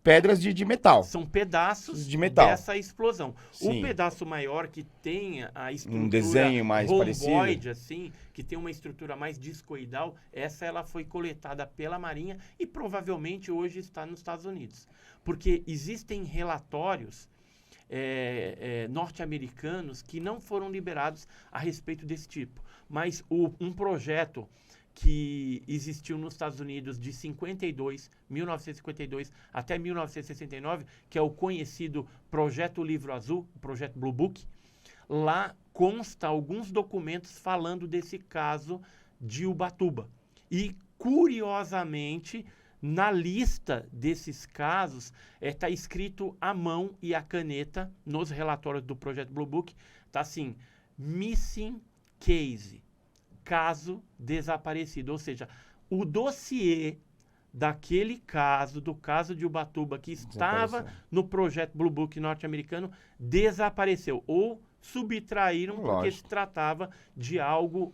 pedras de metal. São pedaços De metal. dessa explosão. Sim. O pedaço maior que tem a estrutura desenho mais romboide, assim, que tem uma estrutura mais discoidal, ela foi coletada pela Marinha e provavelmente hoje está nos Estados Unidos. Porque existem relatórios norte-americanos que não foram liberados a respeito desse tipo. Mas um projeto que existiu nos Estados Unidos de 1952 até 1969, que é o conhecido Projeto Livro Azul, o Projeto Blue Book, lá consta alguns documentos falando desse caso de Ubatuba. E, curiosamente, na lista desses casos, está escrito à mão e à caneta, nos relatórios do Projeto Blue Book, está assim, missing case, caso desaparecido. Ou seja, o dossiê daquele caso, do caso de Ubatuba, que estava no Projeto Blue Book norte-americano, desapareceu. Ou subtraíram porque se tratava de algo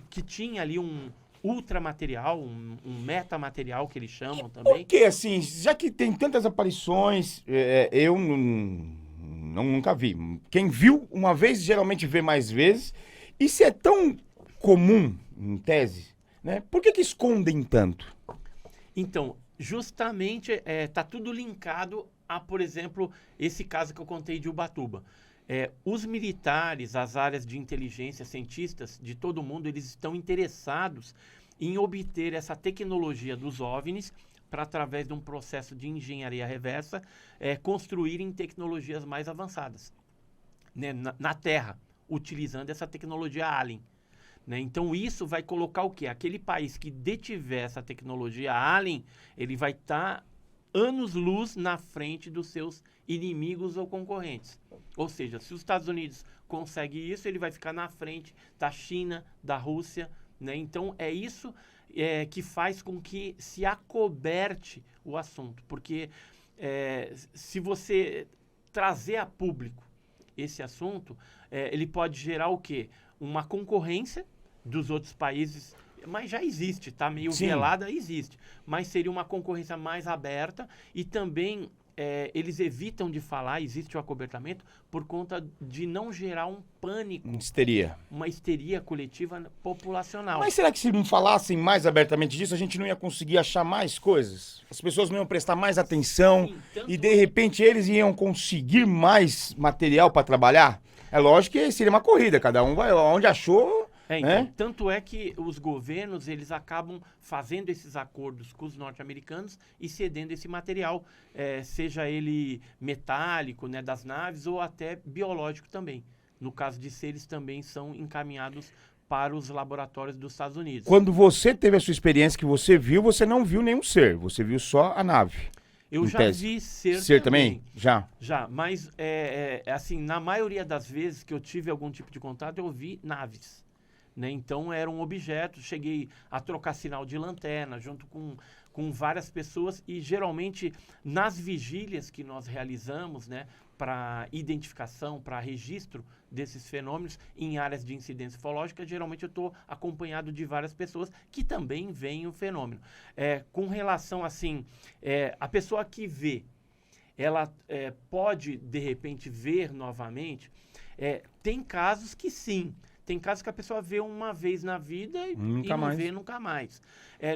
que tinha ali um ultramaterial, um metamaterial que eles chamam também. Porque, assim, já que tem tantas aparições, eu nunca vi. Quem viu uma vez, geralmente vê mais vezes. E se é tão comum, em tese, né? Por que escondem tanto? Então, justamente, está tudo linkado a, por exemplo, esse caso que eu contei de Ubatuba. Os militares, as áreas de inteligência, cientistas de todo mundo, eles estão interessados em obter essa tecnologia dos OVNIs para, através de um processo de engenharia reversa, construírem tecnologias mais avançadas, né, na Terra, utilizando essa tecnologia alien. Né? Então, isso vai colocar o quê? Aquele país que detiver essa tecnologia alien, ele vai estar anos-luz na frente dos seus inimigos ou concorrentes. Ou seja, se os Estados Unidos conseguem isso, ele vai ficar na frente da China, da Rússia. Né? Então, é isso que faz com que se acoberte o assunto. Porque se você trazer a público esse assunto, ele pode gerar o quê? Uma concorrência dos outros países, mas já existe, tá? Meio velada, existe. Mas seria uma concorrência mais aberta e também eles evitam de falar, existe o acobertamento, por conta de não gerar um pânico. Uma histeria coletiva populacional. Mas será que se não falassem mais abertamente disso, a gente não ia conseguir achar mais coisas? As pessoas não iam prestar mais atenção e, de repente, eles iam conseguir mais material para trabalhar? É lógico que seria uma corrida, cada um vai onde achou... Então, tanto é que os governos, eles acabam fazendo esses acordos com os norte-americanos e cedendo esse material, seja ele metálico, né, das naves, ou até biológico também. No caso de seres, também são encaminhados para os laboratórios dos Estados Unidos. Quando você teve a sua experiência que você viu, você não viu nenhum ser, você viu só a nave. Eu já vi ser também? Já, mas assim, na maioria das vezes que eu tive algum tipo de contato, eu vi naves. Né? Então, era um objeto, cheguei a trocar sinal de lanterna junto com várias pessoas e, geralmente, nas vigílias que nós realizamos, né, para identificação, para registro desses fenômenos em áreas de incidência ufológica, geralmente eu estou acompanhado de várias pessoas que também veem o fenômeno. Com relação, assim, a pessoa que vê, ela pode, de repente, ver novamente, tem casos que sim. Tem casos que a pessoa vê uma vez na vida e Nunca não mais. vê nunca mais.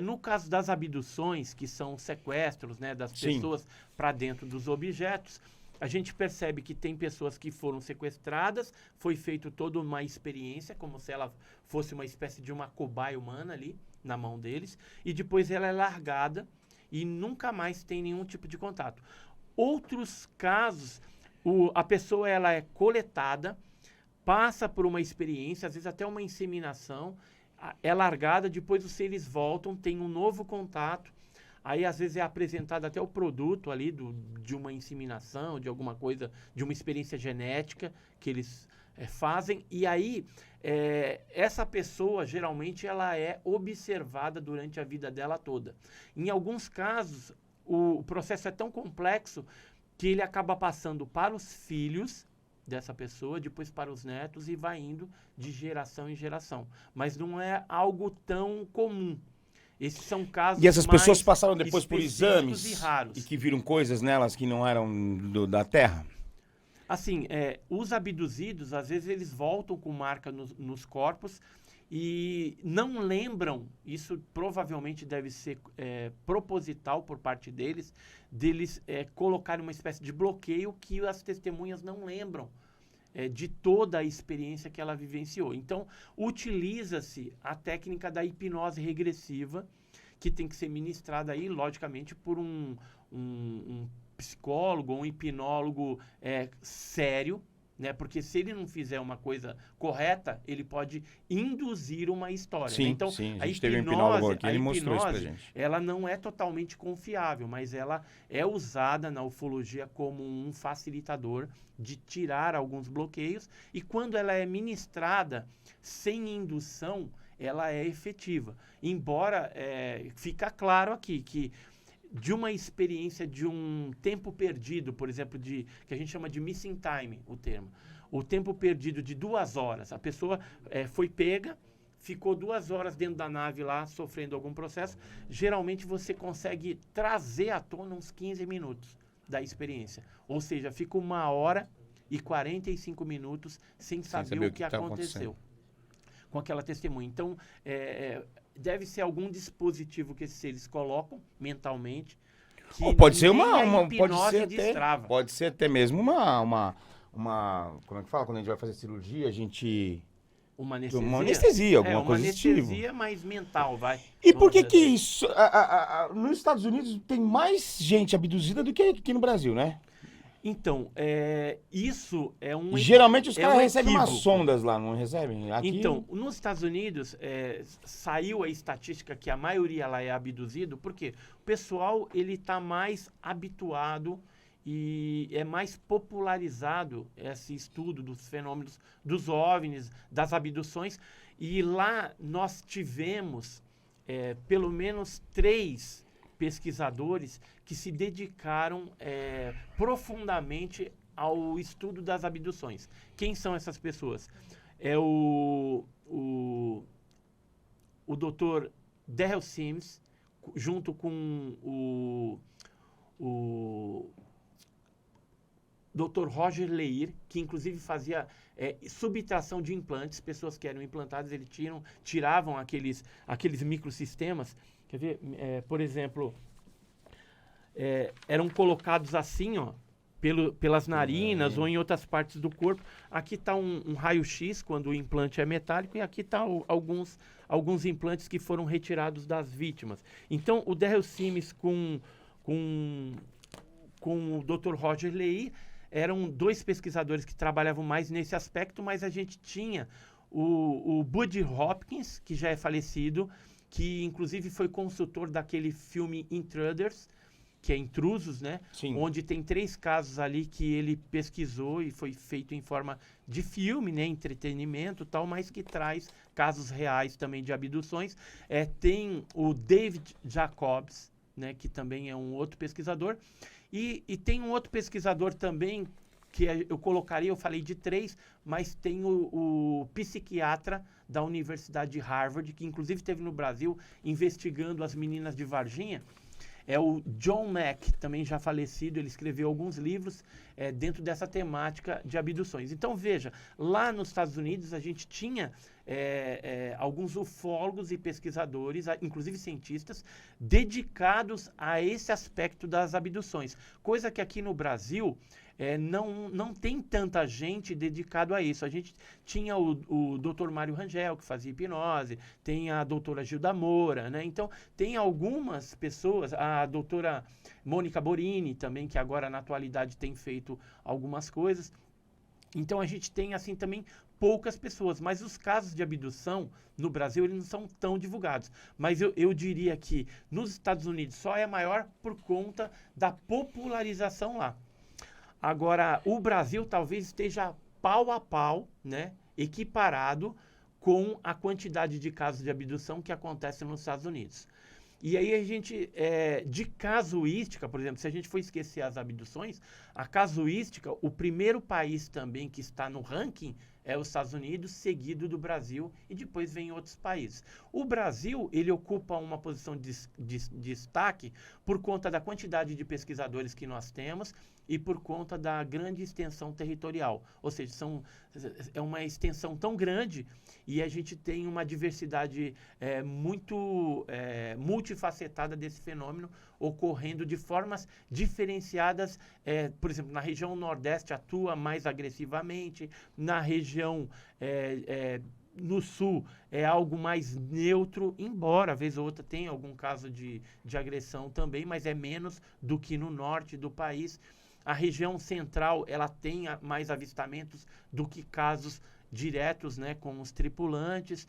No caso das abduções, que são sequestros, né, das Sim. pessoas para dentro dos objetos, a gente percebe que tem pessoas que foram sequestradas, foi feita toda uma experiência, como se ela fosse uma espécie de uma cobaia humana ali na mão deles, e depois ela é largada e nunca mais tem nenhum tipo de contato. Outros casos, a pessoa ela é coletada, passa por uma experiência, às vezes até uma inseminação, é largada, depois os seres voltam, tem um novo contato, aí às vezes é apresentado até o produto ali de uma inseminação, de alguma coisa, de uma experiência genética que eles fazem, e aí essa pessoa geralmente ela é observada durante a vida dela toda. Em alguns casos, o processo é tão complexo que ele acaba passando para os filhos dessa pessoa, depois para os netos e vai indo de geração em geração. Mas não é algo tão comum. Esses são casos E essas pessoas mais passaram depois por específicos exames e raros. e que viram coisas nelas que não eram da Terra? Assim, os abduzidos, às vezes eles voltam com marca nos corpos e não lembram, isso provavelmente deve ser proposital por parte deles colocarem uma espécie de bloqueio que as testemunhas não lembram de toda a experiência que ela vivenciou. Então, utiliza-se a técnica da hipnose regressiva, que tem que ser ministrada aí, logicamente, por um psicólogo, um hipnólogo sério, né? Porque se ele não fizer uma coisa correta, ele pode induzir uma história. Sim, né? Então, sim, a gente teve um hipnólogo aqui, a ele mostrou isso pra hipnose, gente. ela não é totalmente confiável, mas ela é usada na ufologia como um facilitador de tirar alguns bloqueios, e quando ela é ministrada sem indução, ela é efetiva. Embora fica claro aqui que de uma experiência de um tempo perdido, por exemplo, que a gente chama de missing time, o termo. O tempo perdido de 2 horas. A pessoa foi pega, ficou 2 horas dentro da nave lá, sofrendo algum processo. Geralmente você consegue trazer à tona uns 15 minutos da experiência. Ou seja, fica 1 hora e 45 minutos sem saber o que aconteceu com aquela testemunha. Então, deve ser algum dispositivo que esses seres colocam mentalmente. Que Pode ser pode ser até mesmo uma como é que fala quando a gente vai fazer cirurgia, a gente uma anestesia, alguma coisa desse tipo. Uma anestesia mais mental, vai. E por que isso nos Estados Unidos tem mais gente abduzida do que aqui no Brasil, né? Então, isso é um... Geralmente os caras recebem equívoco. umas sondas lá, não recebem? Aqui... Então, nos Estados Unidos, saiu a estatística que a maioria lá é abduzido, porque o pessoal ele está mais habituado e é mais popularizado esse estudo dos fenômenos dos OVNIs, das abduções, e lá nós tivemos pelo menos 3 pesquisadores que se dedicaram profundamente ao estudo das abduções. Quem são essas pessoas? É o Dr. Darrell Sims, junto com o Dr. Roger Leir, que inclusive fazia subtração de implantes, pessoas que eram implantadas, eles tiravam aqueles microsistemas. Quer ver? Por exemplo, eram colocados assim, ó, pelas narinas ou em outras partes do corpo. Aqui está um raio-x quando o implante é metálico, e aqui estão alguns implantes que foram retirados das vítimas. Então, o Darrell Sims com o Dr. Roger Leir eram 2 pesquisadores que trabalhavam mais nesse aspecto, mas a gente tinha o Buddy Hopkins, que já é falecido, que inclusive foi consultor daquele filme Intruders, que é Intrusos, né? Sim. Onde tem 3 casos ali que ele pesquisou e foi feito em forma de filme, né? Entretenimento e tal, mas que traz casos reais também de abduções. Tem o David Jacobs, né? Que também é um outro pesquisador. E tem um outro pesquisador também, que eu colocaria, eu falei de 3, mas tem o psiquiatra da Universidade de Harvard, que inclusive esteve no Brasil investigando as meninas de Varginha. é o John Mack, também já falecido. Ele escreveu alguns livros dentro dessa temática de abduções. Então, veja, lá nos Estados Unidos a gente tinha alguns ufólogos e pesquisadores, inclusive cientistas, dedicados a esse aspecto das abduções. Coisa que aqui no Brasil não tem tanta gente dedicado a isso. A gente tinha o Dr. Mário Rangel, que fazia hipnose, tem a doutora Gilda Moura, né? Então, tem algumas pessoas, a doutora Mônica Borini também, que agora na atualidade tem feito algumas coisas. Então, a gente tem, assim, também poucas pessoas, mas os casos de abdução no Brasil, eles não são tão divulgados. Mas eu diria que nos Estados Unidos só é maior por conta da popularização lá. Agora, o Brasil talvez esteja pau a pau, né, equiparado com a quantidade de casos de abdução que acontecem nos Estados Unidos. E aí a gente, de casuística, por exemplo, se a gente for esquecer as abduções, a casuística, o primeiro país também que está no ranking é os Estados Unidos, seguido do Brasil, e depois vem outros países. O Brasil, ele ocupa uma posição de destaque por conta da quantidade de pesquisadores que nós temos e por conta da grande extensão territorial. Ou seja, é uma extensão tão grande e a gente tem uma diversidade muito multifacetada desse fenômeno ocorrendo de formas diferenciadas. Por exemplo, na região Nordeste atua mais agressivamente, na região no Sul é algo mais neutro, embora, vez ou outra, tenha algum caso de agressão também, mas é menos do que no norte do país. A região central, ela tem mais avistamentos do que casos diretos, né, com os tripulantes,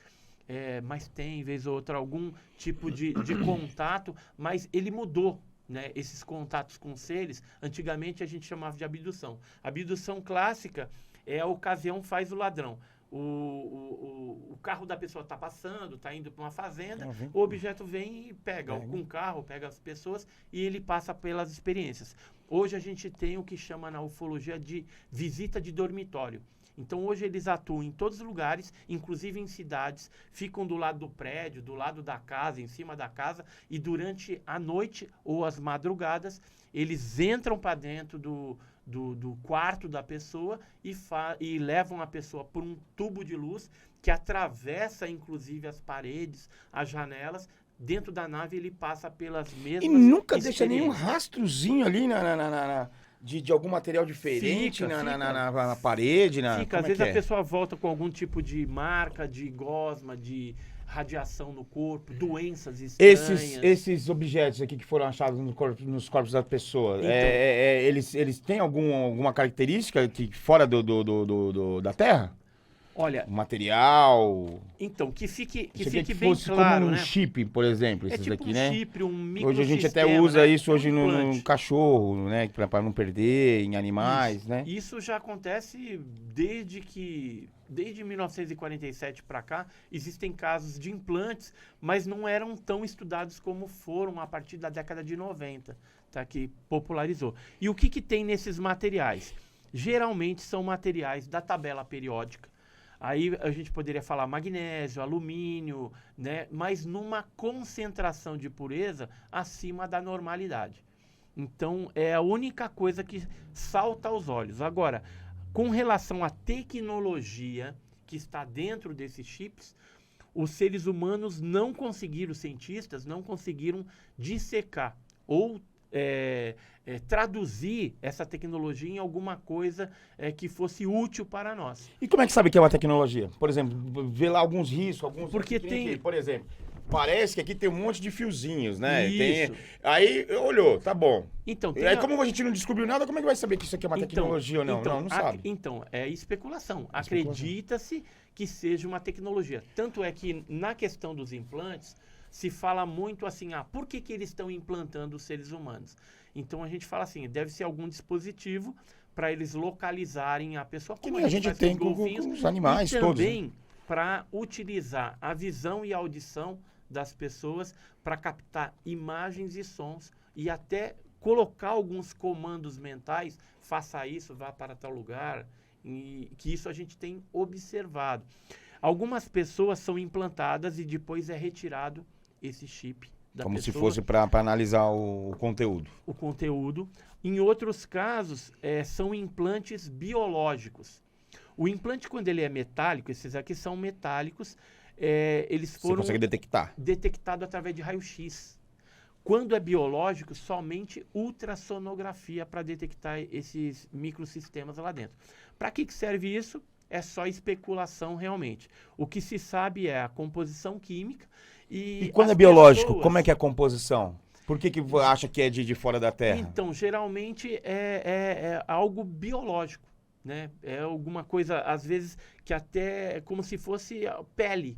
mas tem, vez ou outra, algum tipo de contato, mas ele mudou, né, esses contatos com seres. Antigamente a gente chamava de abdução. A abdução clássica é a ocasião faz o ladrão. O carro da pessoa está passando, está indo para uma fazenda, o objeto vem e pega um carro, pega as pessoas e ele passa pelas experiências. Hoje a gente tem o que chama na ufologia de visita de dormitório. Então hoje eles atuam em todos os lugares, inclusive em cidades, ficam do lado do prédio, do lado da casa, em cima da casa, e durante a noite ou as madrugadas eles entram para dentro do quarto da pessoa e levam a pessoa por um tubo de luz que atravessa inclusive as paredes, as janelas. Dentro da nave ele passa pelas mesmas E nunca deixa nenhum rastrozinho ali de algum material diferente na parede? Fica, às vezes a pessoa volta com algum tipo de marca, de gosma, de radiação no corpo, doenças estranhas. Esses objetos aqui que foram achados nos corpos da pessoa, então, eles têm alguma característica fora da Terra? Olha, material. Então, que fique que bem fosse claro, como um né? chip, por exemplo, esses tipo aqui, né? Chip, um microsistema, hoje a gente até usa, né, isso hoje no cachorro, né, para não perder em animais, né? Isso já acontece desde 1947 para cá, existem casos de implantes, mas não eram tão estudados como foram a partir da década de 90, tá, que popularizou. E o que tem nesses materiais? Geralmente são materiais da tabela periódica. Aí a gente poderia falar magnésio, alumínio, né? Mas numa concentração de pureza acima da normalidade. Então, é a única coisa que salta aos olhos. Agora, com relação à tecnologia que está dentro desses chips, os seres humanos não conseguiram, os cientistas não conseguiram dissecar ou traduzir essa tecnologia em alguma coisa que fosse útil para nós. E como é que sabe que é uma tecnologia? Por exemplo, vê lá alguns riscos, Porque tem... Aqui, por exemplo, parece que aqui tem um monte de fiozinhos, né? Isso. Aí olhou, tá bom. Então, aí como a gente não descobriu nada, como é que vai saber que isso aqui é uma tecnologia ou não? Não sabe. Então, é especulação. Acredita-se que seja uma tecnologia. Tanto é que na questão dos implantes, se fala muito assim, por que eles estão implantando os seres humanos? Então a gente fala assim, deve ser algum dispositivo para eles localizarem a pessoa. Como a gente tem com os animais todos. E também para utilizar a visão e a audição das pessoas para captar imagens e sons e até colocar alguns comandos mentais, faça isso, vá para tal lugar, e que isso a gente tem observado. Algumas pessoas são implantadas e depois é retirado esse chip da Como pessoa. se fosse para analisar o conteúdo. O conteúdo. Em outros casos, são implantes biológicos. O implante, quando ele é metálico, esses aqui são metálicos, eles Você foram consegue detectar. detectados através de raio-x. Quando é biológico, somente ultrassonografia para detectar esses microsistemas lá dentro. Para que serve isso? É só especulação realmente. O que se sabe é a composição química E quando as é biológico, pessoas- como é que é a composição? Por que acha que é de fora da Terra? Então, geralmente é algo biológico, né? É alguma coisa, às vezes, que até é como se fosse a pele.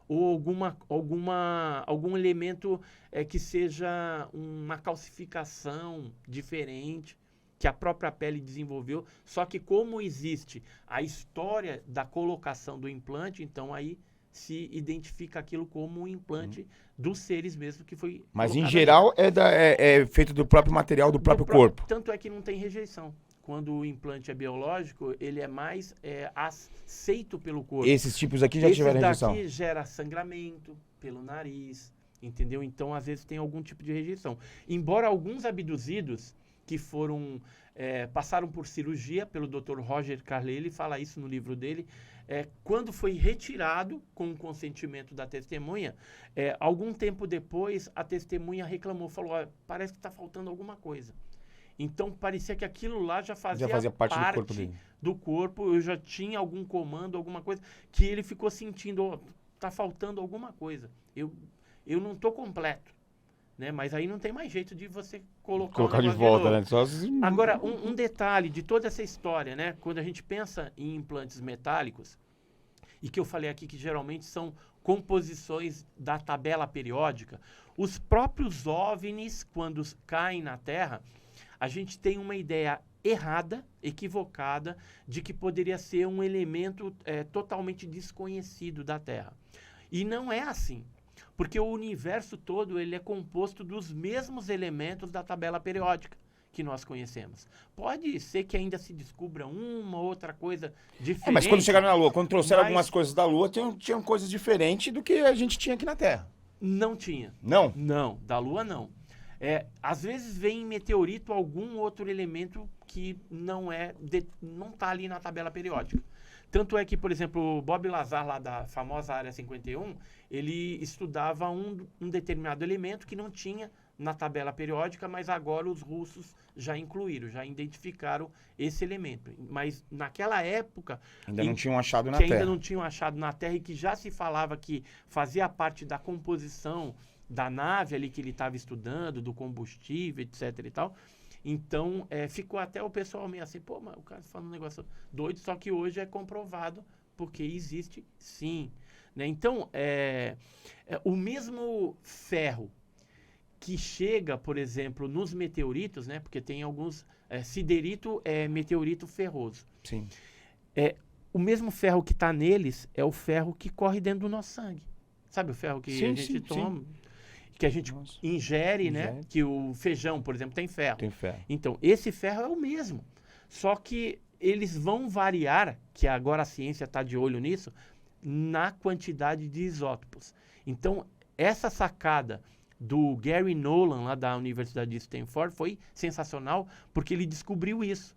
Ou algum elemento que seja uma calcificação diferente, que a própria pele desenvolveu. Só que como existe a história da colocação do implante, então aí se identifica aquilo como um implante dos seres mesmo que foi Mas em colocado ali. geral é feito do próprio material do próprio corpo. Tanto é que não tem rejeição. Quando o implante é biológico, ele é mais aceito pelo corpo. Esses tipos aqui já tiveram rejeição. Esses daqui gera sangramento pelo nariz, entendeu? Então, às vezes, tem algum tipo de rejeição. Embora alguns abduzidos que passaram por cirurgia pelo Dr. Roger Carlyle, ele fala isso no livro dele, quando foi retirado com o consentimento da testemunha, algum tempo depois, a testemunha reclamou, falou, parece que está faltando alguma coisa. Então, parecia que aquilo lá já fazia parte do corpo dele. Do corpo, eu já tinha algum comando, alguma coisa, que ele ficou sentindo, tá faltando alguma coisa. Eu não tô completo, né? Mas aí não tem mais jeito de você colocar de volta, né? Só se... Agora, um detalhe de toda essa história, né? Quando a gente pensa em implantes metálicos, e que eu falei aqui que geralmente são composições da tabela periódica, os próprios OVNIs, quando caem na Terra, a gente tem uma ideia errada, equivocada, de que poderia ser um elemento totalmente desconhecido da Terra. E não é assim, porque o universo todo ele é composto dos mesmos elementos da tabela periódica que nós conhecemos. Pode ser que ainda se descubra uma outra coisa diferente. mas quando chegaram na Lua, quando trouxeram algumas coisas da Lua, tinham coisas diferentes do que a gente tinha aqui na Terra. Não tinha. Não? Não, da Lua não. Às vezes vem em meteorito algum outro elemento que não está ali na tabela periódica. Tanto é que, por exemplo, o Bob Lazar, lá da famosa Área 51, ele estudava um determinado elemento que não tinha na tabela periódica, mas agora os russos já incluíram, já identificaram esse elemento. Mas naquela época... Ainda não tinham achado na Terra. Ainda não tinham achado na Terra e que já se falava que fazia parte da composição da nave ali que ele estava estudando, do combustível, etc e tal. Então, ficou até o pessoal meio assim, pô, mas o cara fala um negócio doido, só que hoje é comprovado, porque existe sim. Né? Então, o mesmo ferro que chega, por exemplo, nos meteoritos, né? Porque tem alguns... siderito é meteorito ferroso. Sim. O mesmo ferro que está neles é o ferro que corre dentro do nosso sangue. Sabe o ferro que a gente toma? Sim. Que a gente ingere, né? Que o feijão, por exemplo, tem ferro. Tem ferro. Então, esse ferro é o mesmo. Só que eles vão variar, que agora a ciência está de olho nisso, na quantidade de isótopos. Então, essa sacada do Gary Nolan, lá da Universidade de Stanford, foi sensacional, porque ele descobriu isso,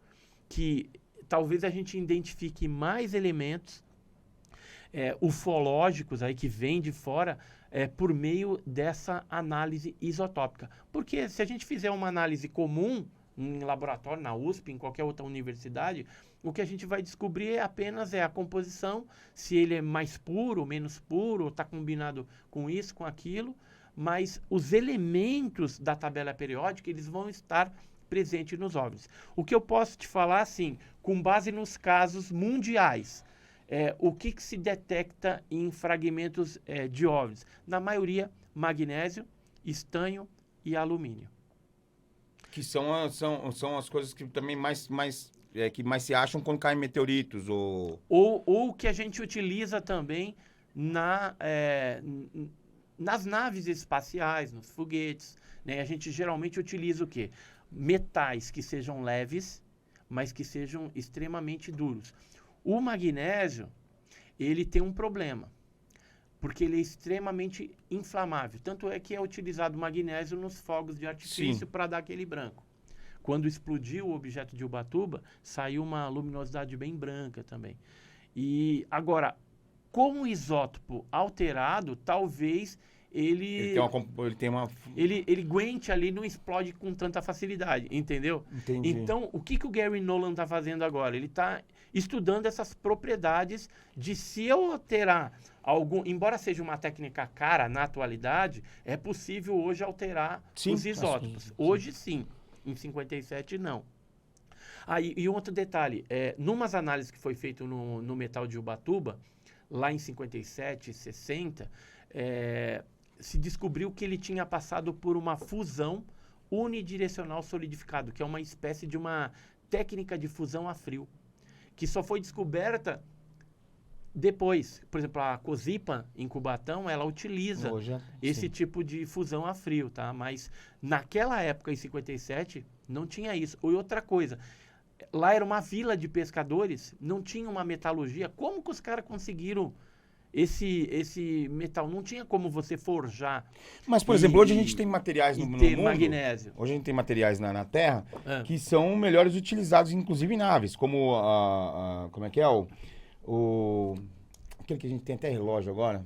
que talvez a gente identifique mais elementos ufológicos aí que vêm de fora por meio dessa análise isotópica. Porque se a gente fizer uma análise comum em laboratório, na USP, em qualquer outra universidade, o que a gente vai descobrir apenas a composição, se ele é mais puro, menos puro, está combinado com isso, com aquilo, mas os elementos da tabela periódica, eles vão estar presentes nos OVNIs. O que eu posso te falar, assim, com base nos casos mundiais, o que se detecta em fragmentos de OVNIs? Na maioria, magnésio, estanho e alumínio. Que são as coisas que também que mais se acham quando caem meteoritos. Ou que a gente utiliza também nas naves espaciais, nos foguetes. Né? A gente geralmente utiliza o quê? Metais que sejam leves, mas que sejam extremamente duros. O magnésio, ele tem um problema. porque ele é extremamente inflamável. Tanto é que é utilizado magnésio nos fogos de artifício para dar aquele branco. Quando explodiu o objeto de Ubatuba, saiu uma luminosidade bem branca também. E agora, com o isótopo alterado, talvez ele aguente ali, não explode com tanta facilidade, entendeu? Entendi. Então, o que o Gary Nolan está fazendo agora? Ele está estudando essas propriedades de se eu alterar algum... Embora seja uma técnica cara na atualidade, é possível hoje alterar os isótopos. Sim. Hoje sim, em 57 não. E um outro detalhe, numas análises que foi feito no metal de Ubatuba, lá em 57, 60, se descobriu que ele tinha passado por uma fusão unidirecional solidificado, que é uma espécie de uma técnica de fusão a frio, que só foi descoberta depois. Por exemplo, a Cosipa, em Cubatão, ela utiliza esse tipo de fusão a frio, tá? Mas naquela época, em 57, não tinha isso. E outra coisa, lá era uma vila de pescadores, não tinha uma metalurgia. Como que os caras conseguiram esse metal? Não tinha como você forjar. Mas, por exemplo, hoje a gente tem materiais no mundo, magnésio. Hoje a gente tem materiais na Terra que são melhores utilizados, inclusive em naves, como como é que é aquele que a gente tem até relógio agora.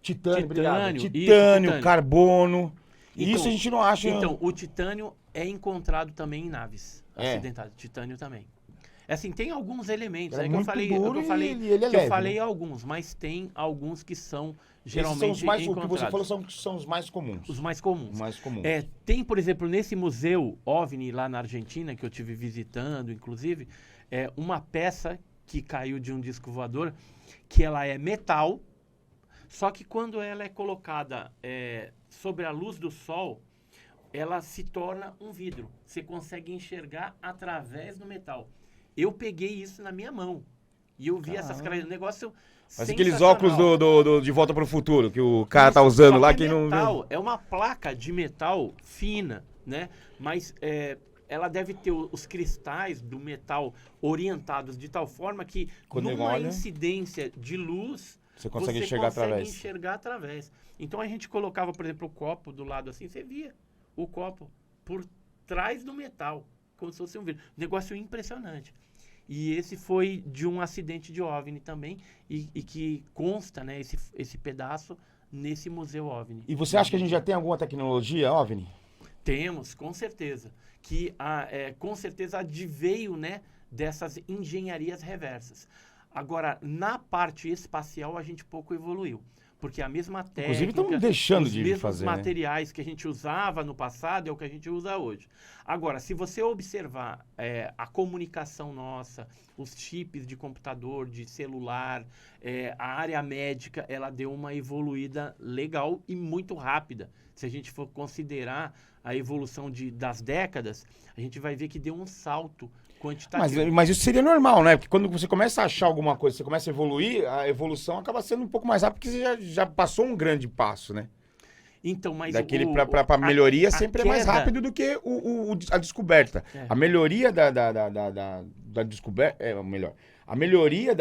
Titânio, Titânio, carbono. Então, isso a gente não acha. Então, o titânio é encontrado também em naves acidentadas. Titânio também. Assim, tem alguns elementos aí que eu falei alguns, mas tem alguns que são geralmente são os mais, encontrados. O que você falou são os mais comuns. Os mais comuns. Os mais comuns. Tem, por exemplo, nesse museu OVNI lá na Argentina, que eu tive visitando, inclusive, uma peça que caiu de um disco voador, que ela é metal, só que quando ela é colocada sobre a luz do sol, ela se torna um vidro. Você consegue enxergar através do metal. Eu peguei isso na minha mão. E eu vi essas características. Negócio mas aqueles óculos de Volta para o Futuro, que o cara tá usando lá, que não... É uma placa de metal fina, né? Mas ela deve ter os cristais do metal orientados de tal forma que numa incidência de luz... Você consegue enxergar através. Então a gente colocava, por exemplo, o copo do lado assim, você via o copo por trás do metal, como se fosse um vidro. Negócio impressionante. E esse foi de um acidente de OVNI também, e que consta, né, esse pedaço nesse museu OVNI. E você acha que a gente já tem alguma tecnologia OVNI? Temos, com certeza. Que com certeza adveio, né, dessas engenharias reversas. Agora, na parte espacial, a gente pouco evoluiu. Porque a mesma técnica... Inclusive, estão deixando de fazer, os materiais que a gente usava no passado é o que a gente usa hoje. Agora, se você observar a comunicação nossa, os chips de computador, de celular, a área médica, ela deu uma evoluída legal e muito rápida. Se a gente for considerar a evolução das décadas, a gente vai ver que deu um salto quantitativo. Mas isso seria normal, né? Porque quando você começa a achar alguma coisa, você começa a evoluir, a evolução acaba sendo um pouco mais rápida, porque você já passou um grande passo, né? Então, mas para melhoria sempre é mais rápido do que a descoberta. A melhoria da descoberta, a melhoria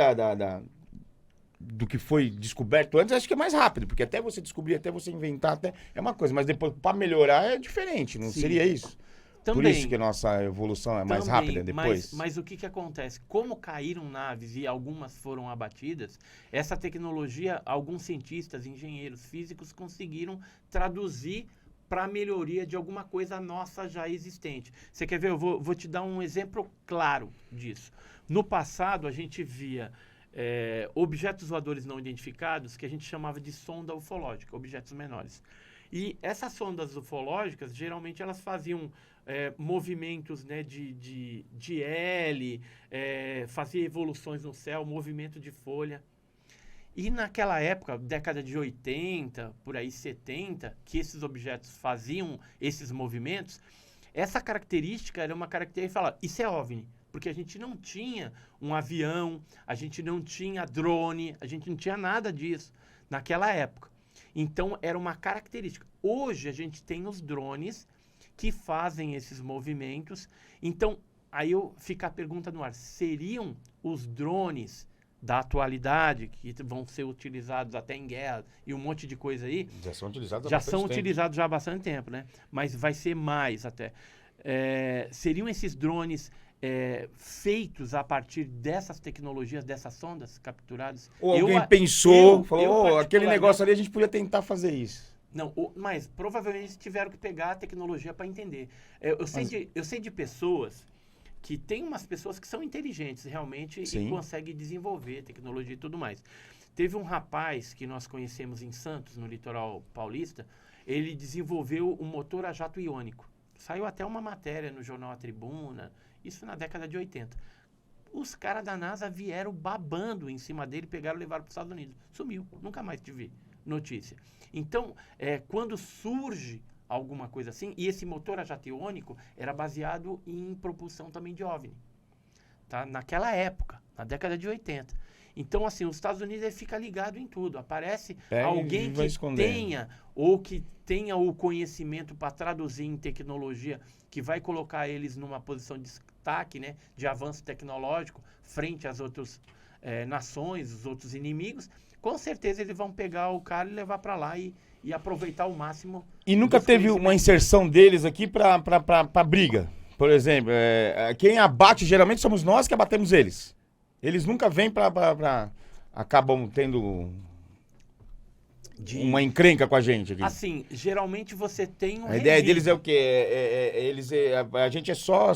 do que foi descoberto antes, acho que é mais rápido, porque até você descobrir, até você inventar, é uma coisa, mas depois para melhorar é diferente, não seria isso? Também, por isso que a nossa evolução é mais rápida depois. Mas o que acontece? Como caíram naves e algumas foram abatidas, essa tecnologia, alguns cientistas, engenheiros físicos conseguiram traduzir para a melhoria de alguma coisa nossa já existente. Você quer ver? Eu vou te dar um exemplo claro disso. No passado, a gente via objetos voadores não identificados que a gente chamava de sonda ufológica, objetos menores. E essas sondas ufológicas, geralmente, elas faziam movimentos, né, de L, fazia evoluções no céu, movimento de folha. E naquela época, década de 80, por aí 70, que esses objetos faziam esses movimentos, essa característica era uma característica, fala, isso é OVNI, porque a gente não tinha um avião, a gente não tinha drone, a gente não tinha nada disso naquela época. Então, era uma característica. Hoje, a gente tem os drones que fazem esses movimentos. Então, aí fica a pergunta no ar. Seriam os drones da atualidade, que vão ser utilizados até em guerra e um monte de coisa aí, Já são utilizados há já bastante são tempo. utilizados já há bastante tempo, né? Mas vai ser mais até. Seriam esses drones feitos a partir dessas tecnologias, dessas sondas capturadas? Ou alguém pensou, falou, aquele particularmente- negócio ali a gente podia tentar fazer isso. Não, mas provavelmente eles tiveram que pegar a tecnologia para entender. Eu sei de pessoas que tem umas pessoas que são inteligentes realmente Sim. e conseguem desenvolver tecnologia e tudo mais. Teve um rapaz que nós conhecemos em Santos, no litoral paulista, ele desenvolveu um motor a jato iônico. Saiu até uma matéria no jornal A Tribuna, isso na década de 80. Os caras da NASA vieram babando em cima dele, pegaram e levaram para os Estados Unidos. Sumiu, nunca mais tive notícia. Então, quando surge alguma coisa assim, e esse motor a jato iônico era baseado em propulsão também de OVNI, tá? Naquela época, na década de 80. Então, assim, os Estados Unidos ele fica ligado em tudo. Aparece alguém que tenha ou que tenha o conhecimento para traduzir em tecnologia, que vai colocar eles numa posição de destaque, né, de avanço tecnológico, frente às outras nações, os outros inimigos. Com certeza eles vão pegar o cara e levar para lá e aproveitar o máximo. E nunca teve uma inserção deles aqui pra briga. Por exemplo, quem abate geralmente somos nós que abatemos eles. Eles nunca vêm acabam tendo uma encrenca com a gente aqui. Assim, geralmente você tem um A ideia deles é o quê? A gente é só...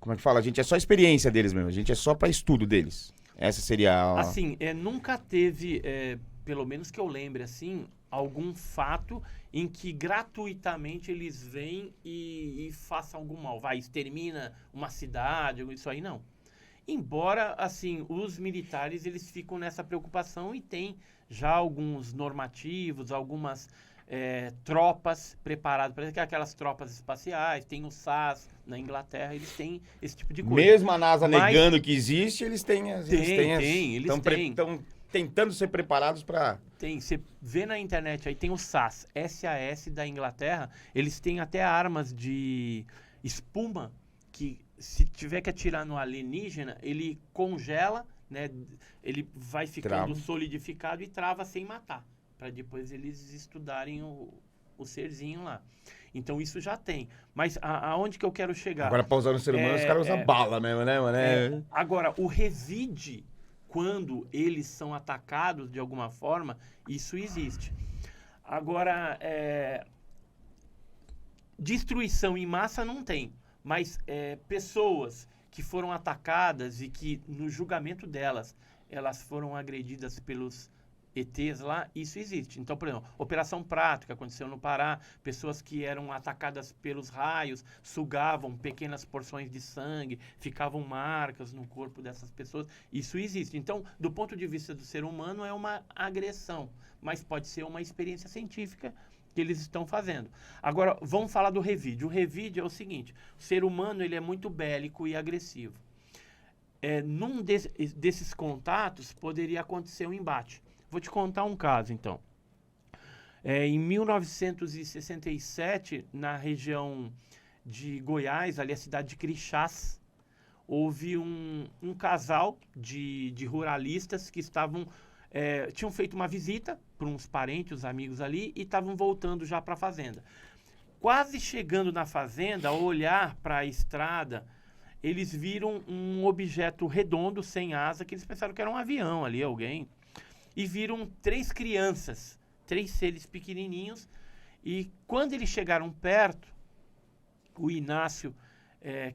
Como é que fala? A gente é só experiência deles mesmo. A gente é só pra estudo deles. Essa seria a... Assim, nunca teve, pelo menos que eu lembre, assim, algum fato em que gratuitamente eles vêm e façam algum mal. Extermina uma cidade, isso aí não. Embora, assim, os militares, eles ficam nessa preocupação e tem já alguns normativos, algumas tropas preparadas, por exemplo, aquelas tropas espaciais, tem o SAS na Inglaterra, eles têm esse tipo de coisa. Mesmo a NASA negando que existe, eles têm... Eles estão tentando ser preparados para... Tem, você vê na internet, aí tem o SAS, SAS da Inglaterra, eles têm até armas de espuma que se tiver que atirar no alienígena, ele congela, né? Ele vai ficando solidificado e trava sem matar, para depois eles estudarem o serzinho lá. Então isso já tem. Mas aonde que eu quero chegar? Agora, para usar no ser humano, os caras usam bala mesmo, né, mano? Agora, o revide, quando eles são atacados de alguma forma, isso existe. Agora, destruição em massa não tem. Mas pessoas que foram atacadas e que no julgamento delas, elas foram agredidas pelos ETs lá, isso existe. Então, por exemplo, Operação Prato, que aconteceu no Pará, pessoas que eram atacadas pelos raios, sugavam pequenas porções de sangue, ficavam marcas no corpo dessas pessoas, isso existe. Então, do ponto de vista do ser humano, é uma agressão, mas pode ser uma experiência científica que eles estão fazendo. Agora, vamos falar do revide. O revide é o seguinte, o ser humano ele é muito bélico e agressivo. Num desses contatos, poderia acontecer um embate. Vou te contar um caso, então. Em 1967, na região de Goiás, ali a cidade de Crixás, houve um casal de ruralistas que tinham feito uma visita para uns parentes, os amigos ali, e estavam voltando já para a fazenda. Quase chegando na fazenda, ao olhar para a estrada, eles viram um objeto redondo, sem asa, que eles pensaram que era um avião ali, alguém. E viram 3 crianças, 3 seres pequenininhos. E quando eles chegaram perto, o Inácio,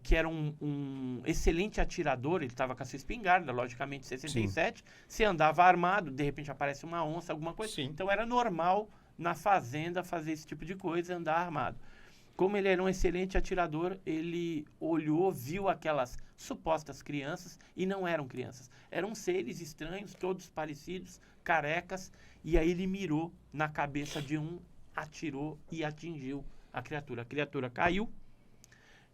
que era um excelente atirador, ele estava com a sua espingarda, logicamente 67, se andava armado, de repente aparece uma onça, alguma coisa. Sim. Então era normal na fazenda fazer esse tipo de coisa, andar armado. Como ele era um excelente atirador, ele olhou, viu aquelas supostas crianças e não eram crianças. Eram seres estranhos, todos parecidos, carecas, e aí ele mirou na cabeça de um, atirou e atingiu a criatura. A criatura caiu,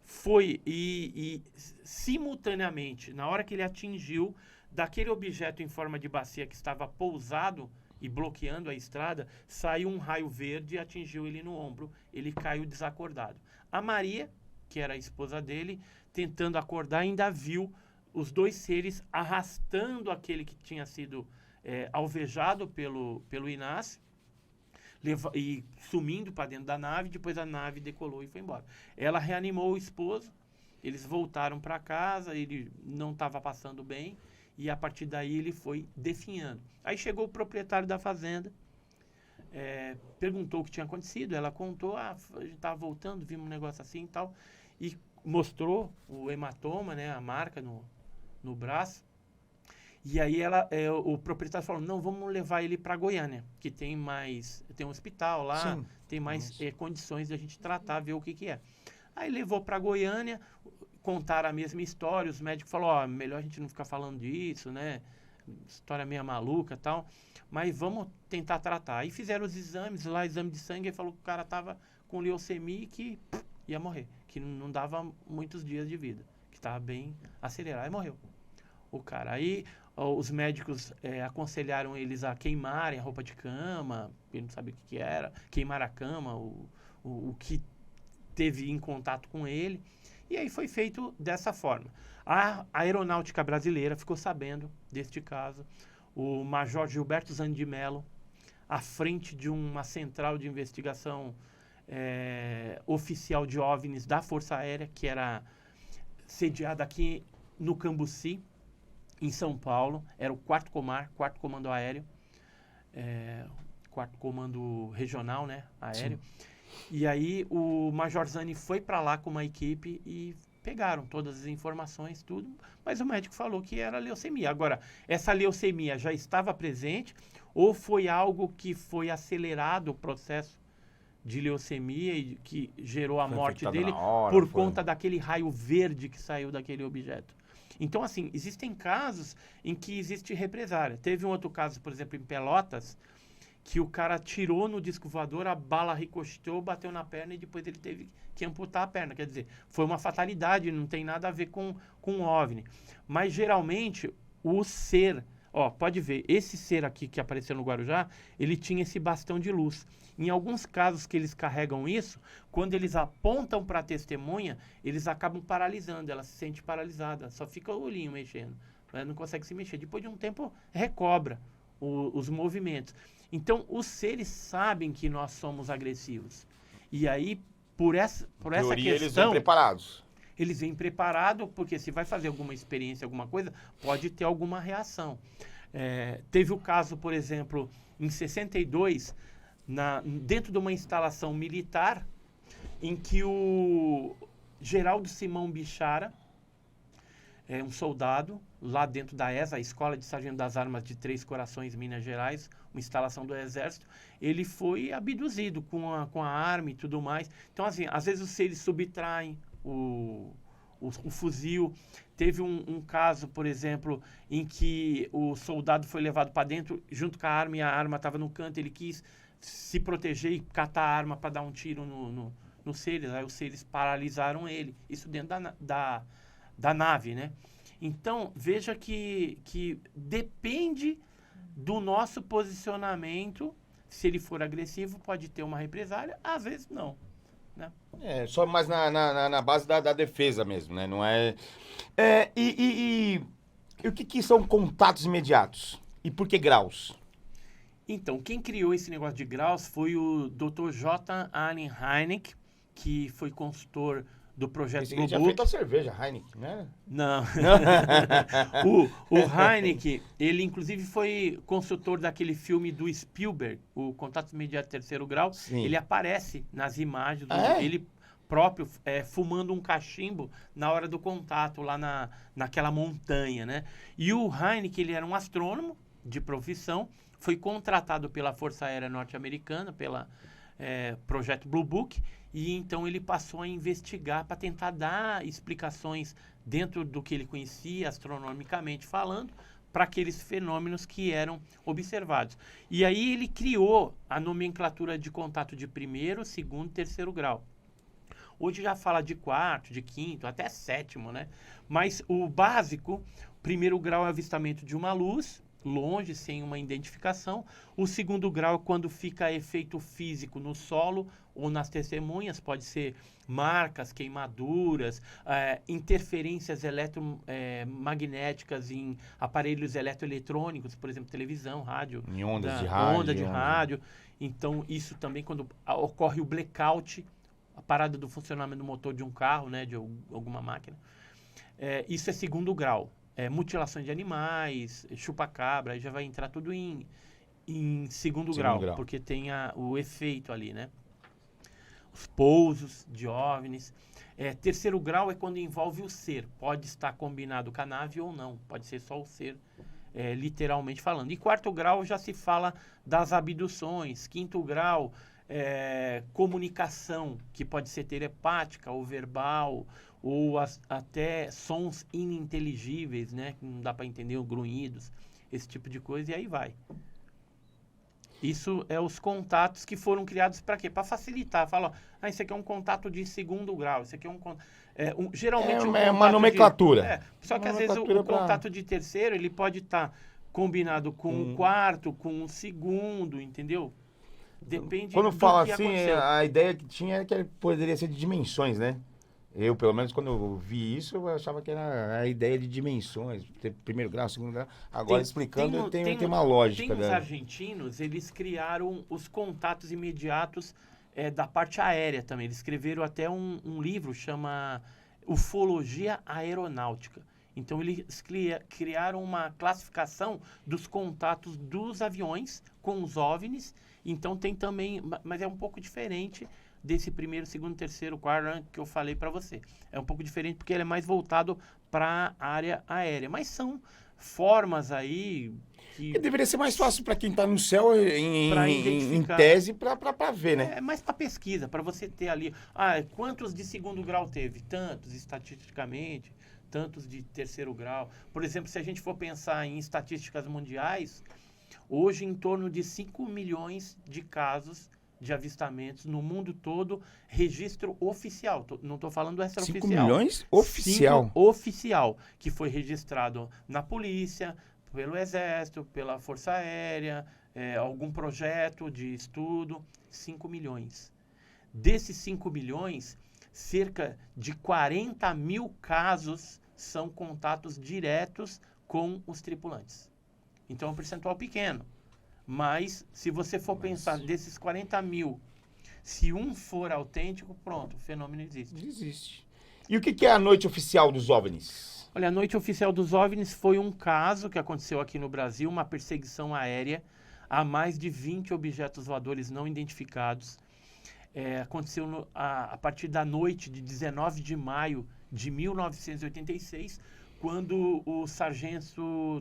foi e simultaneamente, na hora que ele atingiu, daquele objeto em forma de bacia que estava pousado e bloqueando a estrada, saiu um raio verde e atingiu ele no ombro. Ele caiu desacordado. A Maria, que era a esposa dele, tentando acordar, ainda viu os dois seres arrastando aquele que tinha sido alvejado pelo Inácio, e sumindo para dentro da nave. Depois a nave decolou e foi embora. Ela reanimou o esposo, eles voltaram para casa, ele não estava passando bem, e a partir daí ele foi definhando. Aí chegou o proprietário da fazenda, perguntou o que tinha acontecido, ela contou, a gente estava voltando, vimos um negócio assim e tal, e mostrou o hematoma, né, a marca no braço. E aí o proprietário falou, não, vamos levar ele para Goiânia, que tem um hospital lá, Sim. tem mais condições de a gente tratar, ver o que é. Aí levou para Goiânia, contaram a mesma história, os médicos falaram, melhor a gente não ficar falando disso, né, história meio maluca e tal, mas vamos tentar tratar. Aí fizeram os exames lá, exame de sangue, e falou que o cara tava com leucemia e que ia morrer, que não dava muitos dias de vida, que estava bem acelerado, aí morreu o cara. Aí os médicos aconselharam eles a queimarem a roupa de cama, ele não sabia o que era, queimar a cama, o que teve em contato com ele, e aí foi feito dessa forma. A aeronáutica brasileira ficou sabendo deste caso, o Major Gilberto Zani de Mello, à frente de uma central de investigação oficial de OVNIs da Força Aérea, que era sediada aqui no Cambuci, em São Paulo, era o 4º Comar, 4º Comando Aéreo, 4º Comando Regional, né, aéreo. Sim. E aí o Major Zani foi para lá com uma equipe e pegaram todas as informações, tudo, mas o médico falou que era leucemia. Agora, essa leucemia já estava presente ou foi algo que foi acelerado o processo de leucemia e que gerou a morte dele por conta daquele raio verde que saiu daquele objeto? Então, assim, existem casos em que existe represália. Teve um outro caso, por exemplo, em Pelotas, que o cara tirou no disco voador, a bala ricochetou, bateu na perna e depois ele teve que amputar a perna. Quer dizer, foi uma fatalidade, não tem nada a ver com OVNI. Mas, geralmente, o ser... pode ver, esse ser aqui que apareceu no Guarujá, ele tinha esse bastão de luz. Em alguns casos que eles carregam isso, quando eles apontam para a testemunha, eles acabam paralisando, ela se sente paralisada, só fica o olhinho mexendo, ela não consegue se mexer. Depois de um tempo, recobra os movimentos. Então, os seres sabem que nós somos agressivos. E aí, por essa questão... eles vêm preparados. Eles vêm preparados, porque se vai fazer alguma experiência, alguma coisa, pode ter alguma reação. Teve o caso, por exemplo, em 62, dentro de uma instalação militar, em que o Geraldo Simão Bichara, um soldado, lá dentro da ESA, a Escola de Sargento das Armas de Três Corações, Minas Gerais, uma instalação do Exército, ele foi abduzido com a arma e tudo mais. Então, assim, às vezes os seres subtraem o fuzil. Teve um caso, por exemplo, em que o soldado foi levado para dentro junto com a arma, e a arma estava no canto, ele quis se proteger e catar a arma para dar um tiro no seres. Aí os seres paralisaram ele. Isso dentro da nave, né? Então, veja que depende do nosso posicionamento. Se ele for agressivo, pode ter uma represália, às vezes não, né? Só mais na base da defesa mesmo, né? Não é... E o que são contatos imediatos? E por que graus? Então, quem criou esse negócio de graus foi o Dr. J. Allen Hynek, que foi consultor do projeto Blue Book. Já feito a cerveja, Heineken, né? Não. o Hynek, ele inclusive foi consultor daquele filme do Spielberg, o Contato Imediato Terceiro Grau. Sim. Ele aparece nas imagens, ele próprio fumando um cachimbo na hora do contato, lá naquela montanha, né? E o Hynek, ele era um astrônomo de profissão, foi contratado pela Força Aérea Norte-Americana, pela projeto Blue Book, e então ele passou a investigar para tentar dar explicações dentro do que ele conhecia, astronomicamente falando, para aqueles fenômenos que eram observados. E aí ele criou a nomenclatura de contato de primeiro, segundo e terceiro grau. Hoje já fala de quarto, de quinto, até sétimo, né? Mas o básico, primeiro grau é avistamento de uma luz, longe, sem uma identificação. O segundo grau é quando fica efeito físico no solo ou nas testemunhas, pode ser marcas, queimaduras, interferências eletromagnéticas em aparelhos eletroeletrônicos, por exemplo, televisão, rádio. Em ondas de rádio. Onda de rádio. Então, isso também quando ocorre o blackout, a parada do funcionamento do motor de um carro, né, de alguma máquina. Isso é segundo grau. Mutilações de animais, chupa-cabra, aí já vai entrar tudo em segundo grau, porque tem o efeito ali, né? Os pousos de OVNIs. Terceiro grau é quando envolve o ser. Pode estar combinado com a nave ou não. Pode ser só o ser, literalmente falando. E quarto grau já se fala das abduções. Quinto grau, comunicação, que pode ser telepática ou verbal, ou até sons ininteligíveis, né? Que não dá para entender, grunhidos, esse tipo de coisa, e aí vai. Isso é os contatos que foram criados para quê? Para facilitar. Fala, isso aqui é um contato de segundo grau, isso aqui é geralmente uma nomenclatura. Só que às vezes o contato de terceiro, ele pode estar combinado com o quarto, com o segundo, entendeu? Depende Quando do fala que assim, aconteceu. a ideia que tinha é que ele poderia ser de dimensões, né? Eu, pelo menos, quando eu vi isso, eu achava que era a ideia de dimensões. Primeiro grau, segundo grau. Agora, explicando, tem uma lógica. Tem os argentinos, eles criaram os contatos imediatos da parte aérea também. Eles escreveram até um livro, chama Ufologia Aeronáutica. Então, eles criaram uma classificação dos contatos dos aviões com os OVNIs. Então, tem também, mas é um pouco diferente desse primeiro, segundo, terceiro, quarto que eu falei para você. É um pouco diferente porque ele é mais voltado para a área aérea. Mas são formas aí que... deveria ser mais fácil para quem está no céu, em tese, para ver, né? É mais para pesquisa, para você ter ali... quantos de segundo grau teve? Tantos, estatisticamente, tantos de terceiro grau. Por exemplo, se a gente for pensar em estatísticas mundiais, hoje em torno de 5 milhões de casos de avistamentos no mundo todo, registro oficial. Não estou falando extraoficial. 5 milhões? Oficial. 5 oficial, que foi registrado na polícia, pelo Exército, pela Força Aérea, algum projeto de estudo. 5 milhões. Desses 5 milhões, cerca de 40 mil casos são contatos diretos com os tripulantes. Então, é um percentual pequeno. Mas, se você for pensar desses 40 mil, se um for autêntico, pronto, o fenômeno existe. Existe. E o que é a noite oficial dos OVNIs? Olha, a noite oficial dos OVNIs foi um caso que aconteceu aqui no Brasil, uma perseguição aérea a mais de 20 objetos voadores não identificados. Aconteceu a partir da noite de 19 de maio de 1986, quando o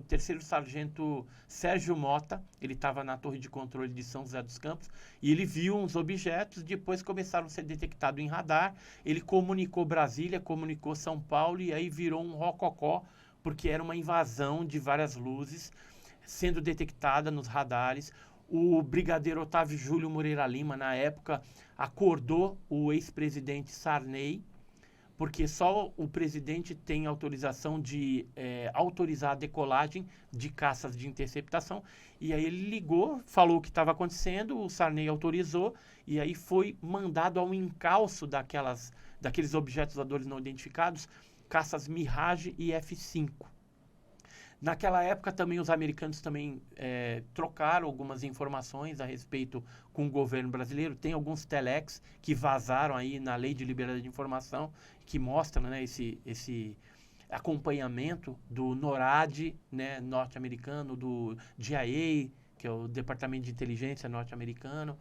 terceiro sargento Sérgio Mota, ele estava na torre de controle de São José dos Campos, e ele viu uns objetos, depois começaram a ser detectados em radar, ele comunicou Brasília, comunicou São Paulo, e aí virou um rococó, porque era uma invasão de várias luzes sendo detectada nos radares. O brigadeiro Otávio Júlio Moreira Lima, na época, acordou o ex-presidente Sarney, porque só o presidente tem autorização de autorizar a decolagem de caças de interceptação. E aí ele ligou, falou o que estava acontecendo, o Sarney autorizou, e aí foi mandado ao encalço daqueles objetos voadores não identificados, caças Mirage e F-5. Naquela época também os americanos também trocaram algumas informações a respeito com o governo brasileiro. Tem alguns telex que vazaram aí na Lei de Liberdade de Informação, que mostram, né, esse acompanhamento do NORAD, né, norte-americano, do DIA, que é o Departamento de Inteligência norte-americano.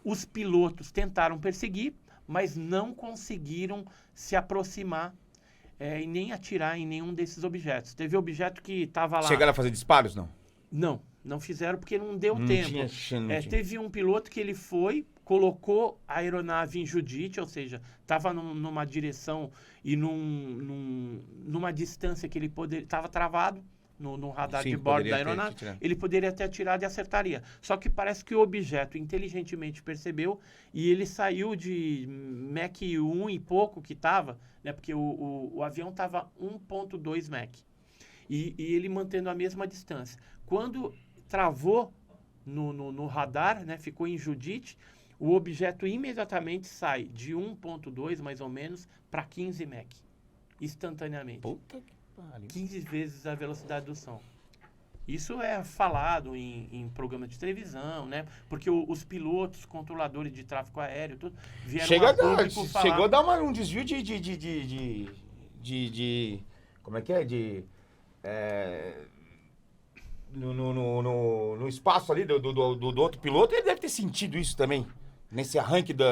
Os pilotos tentaram perseguir, mas não conseguiram se aproximar e nem atirar em nenhum desses objetos. Teve objeto que estava lá... Chegaram a fazer disparos, não? Não fizeram porque não deu tempo. Não tinha. Teve um piloto que ele colocou a aeronave em Judite, ou seja, estava numa direção e numa distância que ele estava travado no radar de bordo da aeronave, ele poderia ter atirado e acertaria. Só que parece que o objeto inteligentemente percebeu e ele saiu de Mach 1 e pouco que estava, né, porque o avião estava 1.2 Mach. e ele mantendo a mesma distância. Quando travou no radar, né, ficou em Judite, o objeto imediatamente sai de 1.2, mais ou menos, para 15 Mach, instantaneamente. Puta que pariu. 15 vezes a velocidade do som. Isso é falado em programas de televisão, né? Porque os pilotos, controladores de tráfego aéreo, tudo, vieram a público falar... Chegou a dar um desvio como é que é? No espaço ali do outro piloto, ele deve ter sentido isso também. Nesse arranque o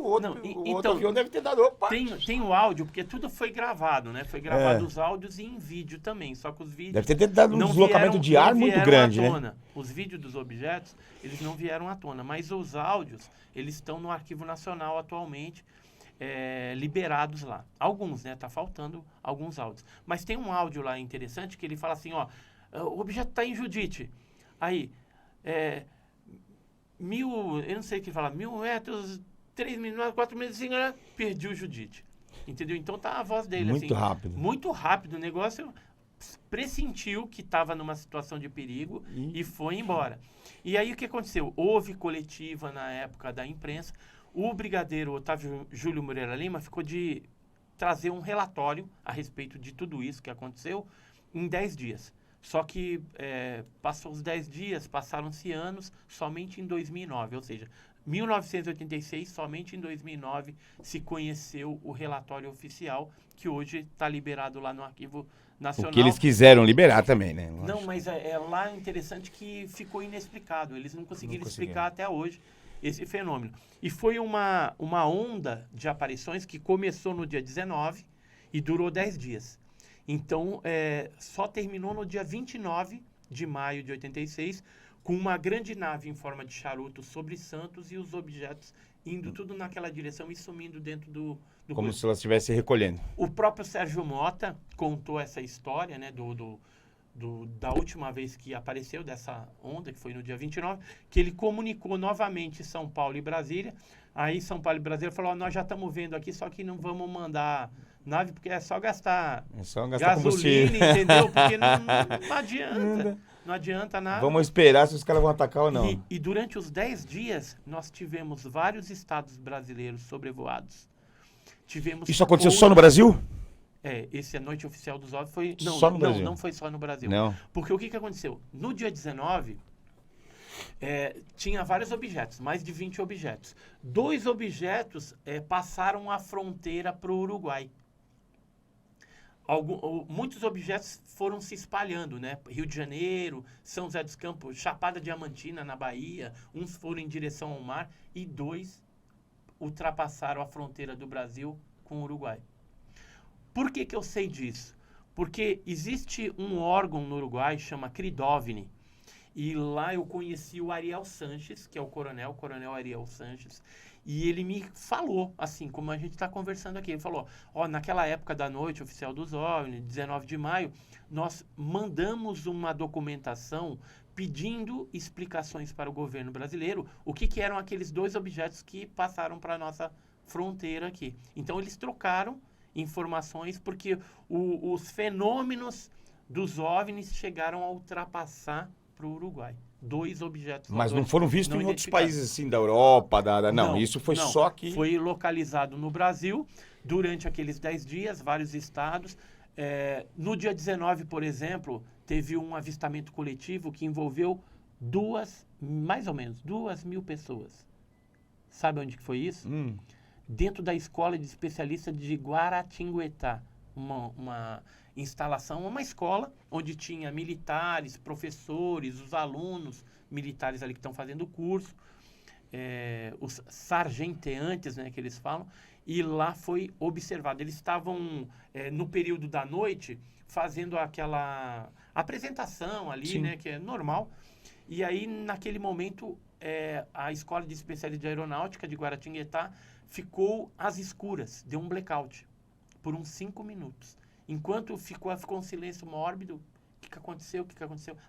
outro avião deve ter dado... Opa. Tem o áudio, porque tudo foi gravado, né? Foi gravado os áudios e em vídeo também. Só que os vídeos... Deve ter dado um deslocamento de ar muito grande, né? Os vídeos dos objetos, eles não vieram à tona. Mas os áudios, eles estão no Arquivo Nacional atualmente, liberados lá. Alguns, né? Tá faltando alguns áudios. Mas tem um áudio lá interessante que ele fala assim, ó... O objeto está em Judite. Aí, eu não sei o que fala, 1.000 metros, 3 minutos, 4 minutos, 5, perdi o Judite. Entendeu? Então tá a voz dele muito assim. Rápido. Muito rápido. O negócio pressentiu que estava numa situação de perigo e foi embora. E aí o que aconteceu? Houve coletiva na época da imprensa. O brigadeiro Otávio Júlio Moreira Lima ficou de trazer um relatório a respeito de tudo isso que aconteceu em 10 dias. Só que passou os 10 dias, passaram-se anos, somente em 2009, ou seja, 1986, somente em 2009 se conheceu o relatório oficial, que hoje está liberado lá no Arquivo Nacional. O que eles quiseram liberar também, né? Não, mas lá é interessante que ficou inexplicado, eles não conseguiram explicar até hoje esse fenômeno. E foi uma onda de aparições que começou no dia 19 e durou 10 dias. Então, só terminou no dia 29 de maio de 86, com uma grande nave em forma de charuto sobre Santos e os objetos indo tudo naquela direção e sumindo dentro do como se ela estivesse recolhendo. O próprio Sérgio Mota contou essa história, né, da última vez que apareceu dessa onda, que foi no dia 29, que ele comunicou novamente São Paulo e Brasília. Aí São Paulo e Brasília falou, nós já estamos vendo aqui, só que não vamos mandar nave, porque é só gastar gasolina, entendeu? Porque não adianta. Não adianta nada. Vamos esperar se os caras vão atacar ou não. E durante os 10 dias, nós tivemos vários estados brasileiros sobrevoados. Isso aconteceu só no Brasil? Esse a noite oficial dos OVNIs foi... Só no Brasil? Não foi só no Brasil. Não. Porque o que aconteceu? No dia 19... tinha vários objetos, mais de 20 objetos. 2 objetos passaram a fronteira para o Uruguai. Muitos objetos foram se espalhando, né? Rio de Janeiro, São José dos Campos, Chapada Diamantina, na Bahia. Uns foram em direção ao mar e 2 ultrapassaram a fronteira do Brasil com o Uruguai. Por que eu sei disso? Porque existe um órgão no Uruguai, chama CRIDOVNI. E lá eu conheci o Ariel Sanches, que é o coronel Ariel Sanches, e ele me falou, assim, como a gente está conversando aqui, ele falou, naquela época da noite oficial dos OVNIs, 19 de maio, nós mandamos uma documentação pedindo explicações para o governo brasileiro, o que eram aqueles 2 objetos que passaram para a nossa fronteira aqui. Então eles trocaram informações porque os fenômenos dos OVNIs chegaram a ultrapassar para o Uruguai. 2 objetos. Mas não foram vistos em outros países assim da Europa? Não, isso foi só aqui. Foi localizado no Brasil durante aqueles 10 dias, vários estados. No dia 19, por exemplo, teve um avistamento coletivo que envolveu mais ou menos 2.000 pessoas. Sabe onde que foi isso? Dentro da Escola de Especialistas de Guaratinguetá. Uma instalação, uma escola onde tinha militares, professores, os alunos militares ali que estão fazendo o curso, os sargenteantes, né, que eles falam, e lá foi observado. Eles estavam, no período da noite, fazendo aquela apresentação ali, né, que é normal, e aí, naquele momento, a Escola de Especialistas de Aeronáutica de Guaratinguetá ficou às escuras, deu um blackout por uns 5 minutos. Enquanto ficou um silêncio mórbido, o que aconteceu?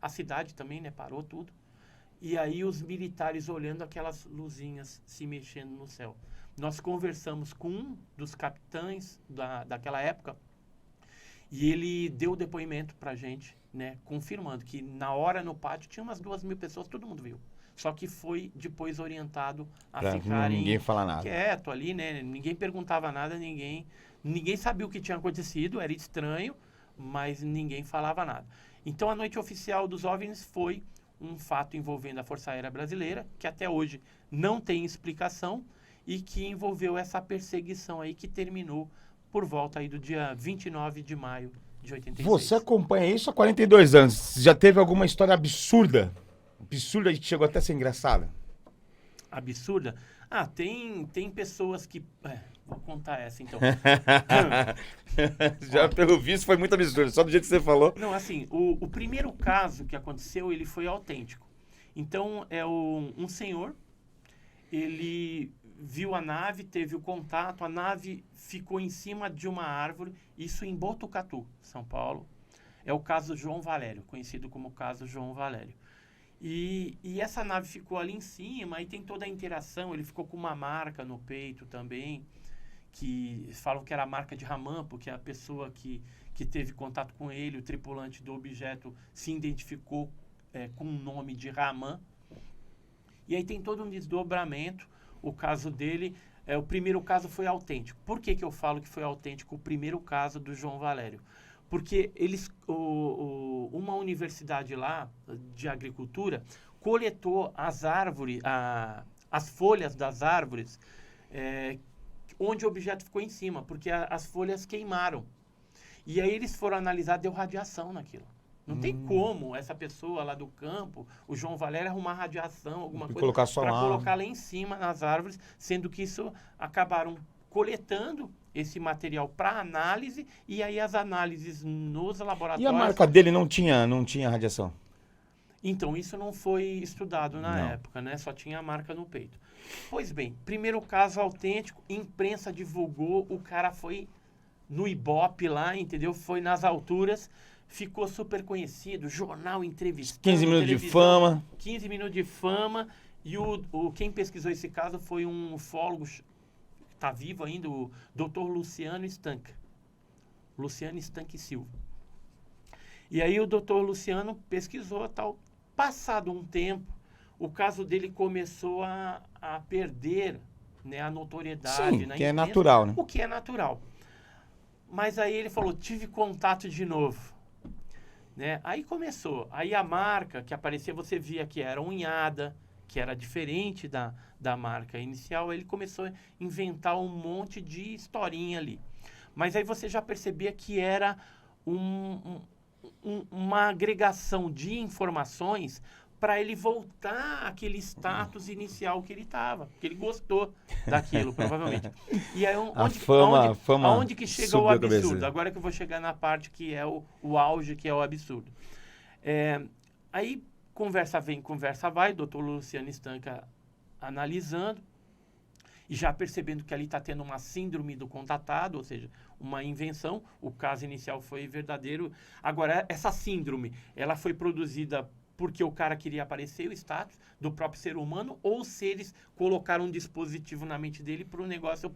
A cidade também, né? Parou tudo. E aí os militares olhando aquelas luzinhas se mexendo no céu. Nós conversamos com um dos capitães daquela época E ele deu o depoimento pra gente, né, confirmando que na hora no pátio tinha umas 2.000 pessoas, todo mundo viu. Só que foi depois orientado a Pra ficarem ninguém falar nada. quieto ali, né? Ninguém perguntava nada, ninguém sabia o que tinha acontecido, era estranho, mas ninguém falava nada. Então a noite oficial dos OVNIs foi um fato envolvendo a Força Aérea Brasileira, que até hoje não tem explicação e que envolveu essa perseguição aí que terminou por volta aí do dia 29 de maio de 86. Você acompanha isso há 42 anos. Já teve alguma história absurda? Absurda que chegou até a ser engraçada? Absurda? Ah, tem pessoas que... vou contar essa então. Já pelo visto foi muito absurdo, só do jeito que você falou. Não, assim, o primeiro caso que aconteceu, ele foi autêntico. Então, um senhor, ele viu a nave, teve o contato, a nave ficou em cima de uma árvore, isso em Botucatu, São Paulo. É o caso João Valério, conhecido como caso João Valério. E essa nave ficou ali em cima, e tem toda a interação, ele ficou com uma marca no peito também, que falam que era a marca de Raman, porque a pessoa que teve contato com ele, o tripulante do objeto, se identificou com o nome de Raman. E aí tem todo um desdobramento. O caso dele, o primeiro caso foi autêntico. Por que eu falo que foi autêntico o primeiro caso do João Valério? Porque uma universidade lá de agricultura coletou as árvores, as folhas das árvores, onde o objeto ficou em cima, porque as folhas queimaram. E aí eles foram analisar, deu radiação naquilo. Não tem como essa pessoa lá do campo, o João Valério, arrumar radiação, alguma coisa, para colocar lá em cima nas árvores, sendo que isso acabaram coletando esse material para análise, e aí as análises nos laboratórios... E a marca dele não tinha radiação? Então, isso não foi estudado na época, né? Só tinha a marca no peito. Pois bem, primeiro caso autêntico, imprensa divulgou, o cara foi no Ibope lá, entendeu? Foi nas alturas, ficou super conhecido, jornal entrevistando... 15 minutos de fama. 15 minutos de fama, e quem pesquisou esse caso foi um ufólogo, está vivo ainda, o Dr. Luciano Estanca. Luciano Estanque Silva. E aí o Dr. Luciano pesquisou tal. Passado um tempo, o caso dele começou a perder, né, a notoriedade. Sim, que é natural, né? O que é natural. Mas aí ele falou, tive contato de novo. Né? Aí começou. Aí a marca que aparecia, você via que era unhada, que era diferente da marca inicial. Ele começou a inventar um monte de historinha ali. Mas aí você já percebia que era uma agregação de informações para ele voltar àquele status inicial que ele estava, que ele gostou daquilo, provavelmente. E aí, aonde que chega o absurdo? Agora que eu vou chegar na parte que é o auge, que é o absurdo. Aí, conversa vem, conversa vai, doutor Luciano Estanca analisando, e já percebendo que ali está tendo uma síndrome do contatado, ou seja, uma invenção, o caso inicial foi verdadeiro. Agora, essa síndrome, ela foi produzida porque o cara queria aparecer, o status do próprio ser humano, ou se eles colocaram um dispositivo na mente dele para o negócio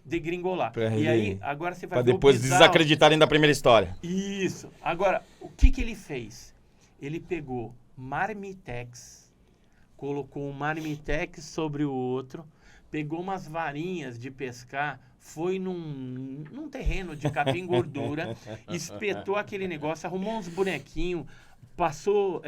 degringolar. E aí, agora você vai ver para depois desacreditarem da primeira história. Isso. Agora, o que ele fez? Ele pegou marmitex, colocou um marmitex sobre o outro, pegou umas varinhas de pescar, foi num terreno de capim gordura, espetou aquele negócio, arrumou uns bonequinhos, passou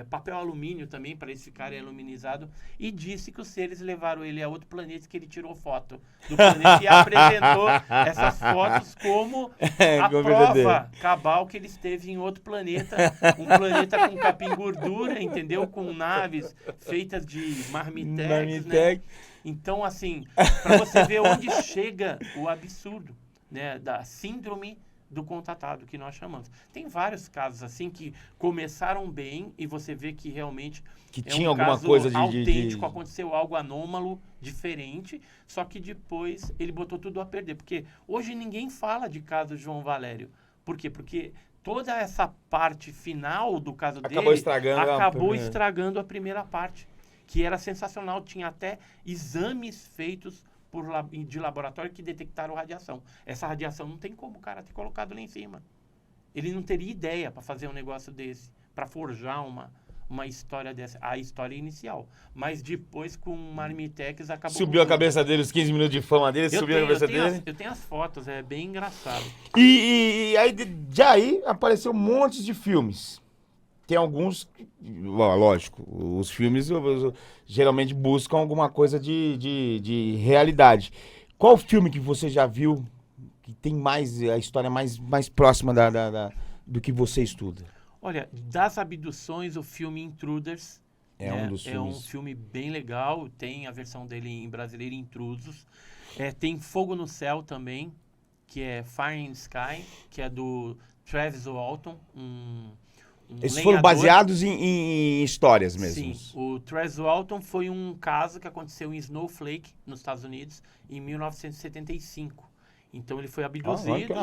papel alumínio também para eles ficarem aluminizados, e disse que os seres levaram ele a outro planeta, que ele tirou foto do planeta e apresentou essas fotos como a prova cabal que ele esteve em outro planeta, um planeta com capim gordura, entendeu? Com naves feitas de marmitex, né? Então, assim, para você ver onde chega o absurdo, né, da síndrome do contatado, que nós chamamos. Tem vários casos assim que começaram bem e você vê que realmente que tinha alguma coisa autêntico, aconteceu algo anômalo, diferente, só que depois ele botou tudo a perder. Porque hoje ninguém fala de caso João Valério. Por quê? Porque toda essa parte final do caso dele acabou estragando a primeira parte, que era sensacional. Tinha até exames feitos de laboratório que detectaram radiação. Essa radiação não tem como o cara ter colocado lá em cima. Ele não teria ideia para fazer um negócio desse, para forjar uma história dessa, a história inicial. Mas depois, com o Marmitex, acabou... Subiu a cabeça dele, os 15 minutos de fama dele, subiu a cabeça dele. Eu tenho as fotos, é bem engraçado. E aí, de aí, apareceu um monte de filmes. Tem alguns, lógico, os filmes geralmente buscam alguma coisa de realidade. Qual filme que você já viu que tem mais, a história mais próxima do que você estuda? Olha, das abduções, o filme Intruders É um dos é um filmes. filme bem legal. Tem a versão dele em brasileiro, Intrusos. Tem Fogo no Céu também, que é Fire in the Sky, que é do Travis Walton, Eles foram baseados em histórias mesmo. Sim, o Travis Walton foi um caso que aconteceu em Snowflake, nos Estados Unidos, em 1975. Então ele foi abduzido.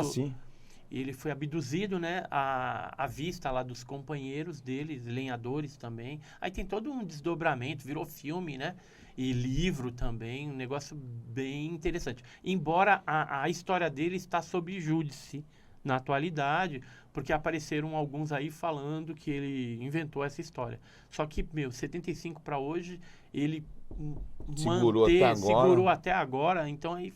Ele foi abduzido, né, à vista lá dos companheiros dele, lenhadores também. Aí tem todo um desdobramento, virou filme, né, e livro também, um negócio bem interessante. Embora a história dele está sob júdice na atualidade, porque apareceram alguns aí falando que ele inventou essa história. Só que, 75 para hoje, ele segurou até agora, então aí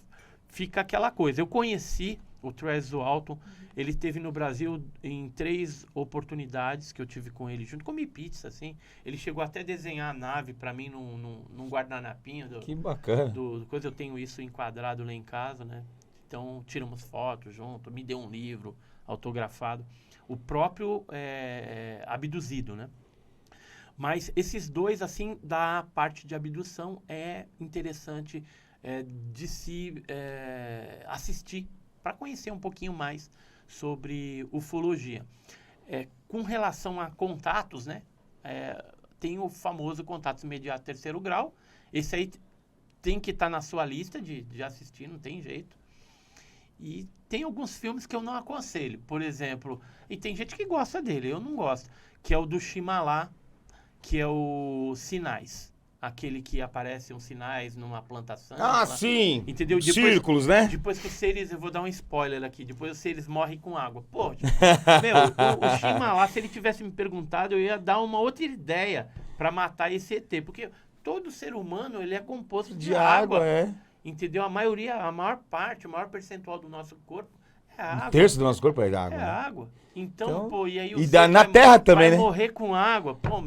fica aquela coisa. Eu conheci o Travis Walton, ele esteve no Brasil em 3 oportunidades que eu tive com ele junto, comi pizza, assim. Ele chegou até a desenhar a nave para mim num guardanapinho. Que bacana. Coisa, eu tenho isso enquadrado lá em casa, né? Então, tiramos fotos junto, me deu um livro autografado. O próprio abduzido, né? Mas esses dois, assim, da parte de abdução, é interessante de se assistir para conhecer um pouquinho mais sobre ufologia. Com relação a contatos, né? Tem o famoso Contatos Imediato Terceiro Grau. Esse aí tem que estar na sua lista de assistir, não tem jeito. E tem alguns filmes que eu não aconselho. Por exemplo, e tem gente que gosta dele, eu não gosto, que é o do Shyamalan, que é o Sinais. Aquele que aparecem os sinais numa plantação. Ah, sim! Entendeu? Círculos, né? Depois que os seres, eu vou dar um spoiler aqui, depois os seres morrem com água. Pô, o Shyamalan, se ele tivesse me perguntado, eu ia dar uma outra ideia para matar esse ET. Porque todo ser humano, ele é composto de água. Entendeu? A maior parte, o maior percentual do nosso corpo é água. Um terço do nosso corpo é água. É água. Então, pô, e aí na Terra também, né? Morrer com água, pô,